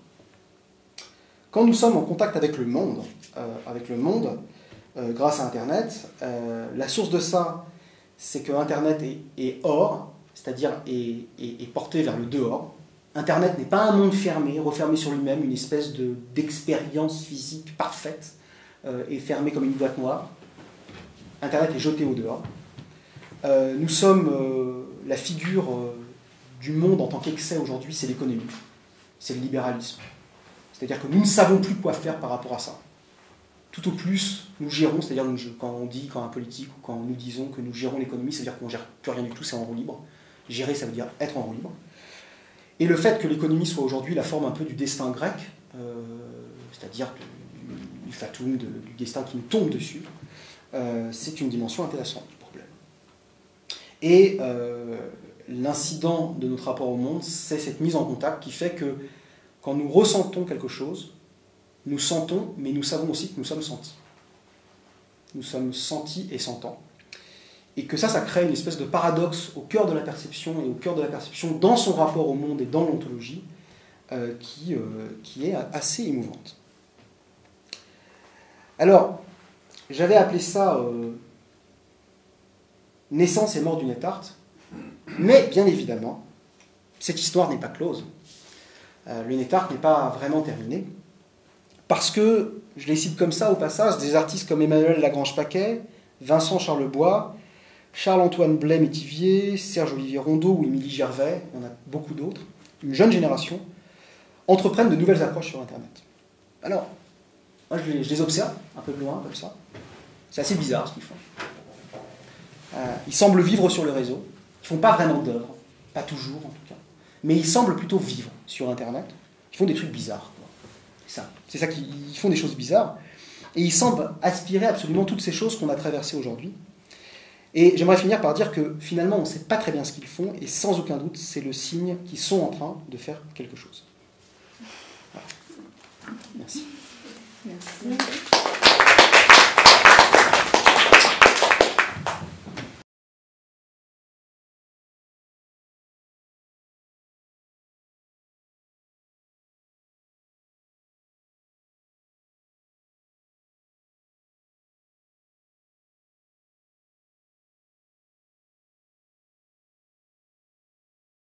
Quand nous sommes en contact avec le monde, grâce à Internet, la source de ça, c'est que Internet est hors, c'est-à-dire est porté vers le dehors. Internet n'est pas un monde fermé, refermé sur lui-même, une espèce d'expérience physique parfaite, et fermé comme une boîte noire. Internet est jeté au dehors. Nous sommes la figure du monde en tant qu'excès aujourd'hui, c'est l'économie, c'est le libéralisme. C'est-à-dire que nous ne savons plus quoi faire par rapport à ça. Tout au plus, nous gérons, c'est-à-dire quand un politique ou quand nous disons que nous gérons l'économie, c'est-à-dire qu'on ne gère plus rien du tout, c'est en roue libre. Gérer, ça veut dire être en roue libre. Et le fait que l'économie soit aujourd'hui la forme un peu du destin grec, c'est-à-dire du fatum, du destin qui nous tombe dessus, c'est une dimension intéressante du problème. Et l'incident de notre rapport au monde, c'est cette mise en contact qui fait que quand nous ressentons quelque chose, nous sentons, mais nous savons aussi que nous sommes sentis. Nous sommes sentis et sentants. Et que ça crée une espèce de paradoxe au cœur de la perception, et au cœur de la perception dans son rapport au monde et dans l'ontologie, qui est assez émouvante. Alors, j'avais appelé ça naissance et mort du NetArt, mais bien évidemment, cette histoire n'est pas close. Le NetArt n'est pas vraiment terminé, parce que, je les cite comme ça au passage, des artistes comme Emmanuel Lagrange-Paquet, Vincent Charlebois, Charles-Antoine Blais-Métivier, Serge-Olivier Rondeau ou Émilie Gervais, il y en a beaucoup d'autres, une jeune génération, entreprennent de nouvelles approches sur Internet. Alors, moi je les observe un peu de loin, comme ça. C'est assez bizarre ce qu'ils font. Ils semblent vivre sur le réseau, ils ne font pas vraiment d'œuvres, pas toujours en tout cas, mais ils semblent plutôt vivre sur Internet, ils font des trucs bizarres. C'est ça qu'ils font des choses bizarres, et ils semblent aspirer absolument toutes ces choses qu'on a traversées aujourd'hui. Et j'aimerais finir par dire que finalement on ne sait pas très bien ce qu'ils font, et sans aucun doute c'est le signe qu'ils sont en train de faire quelque chose. Voilà. Merci. Merci.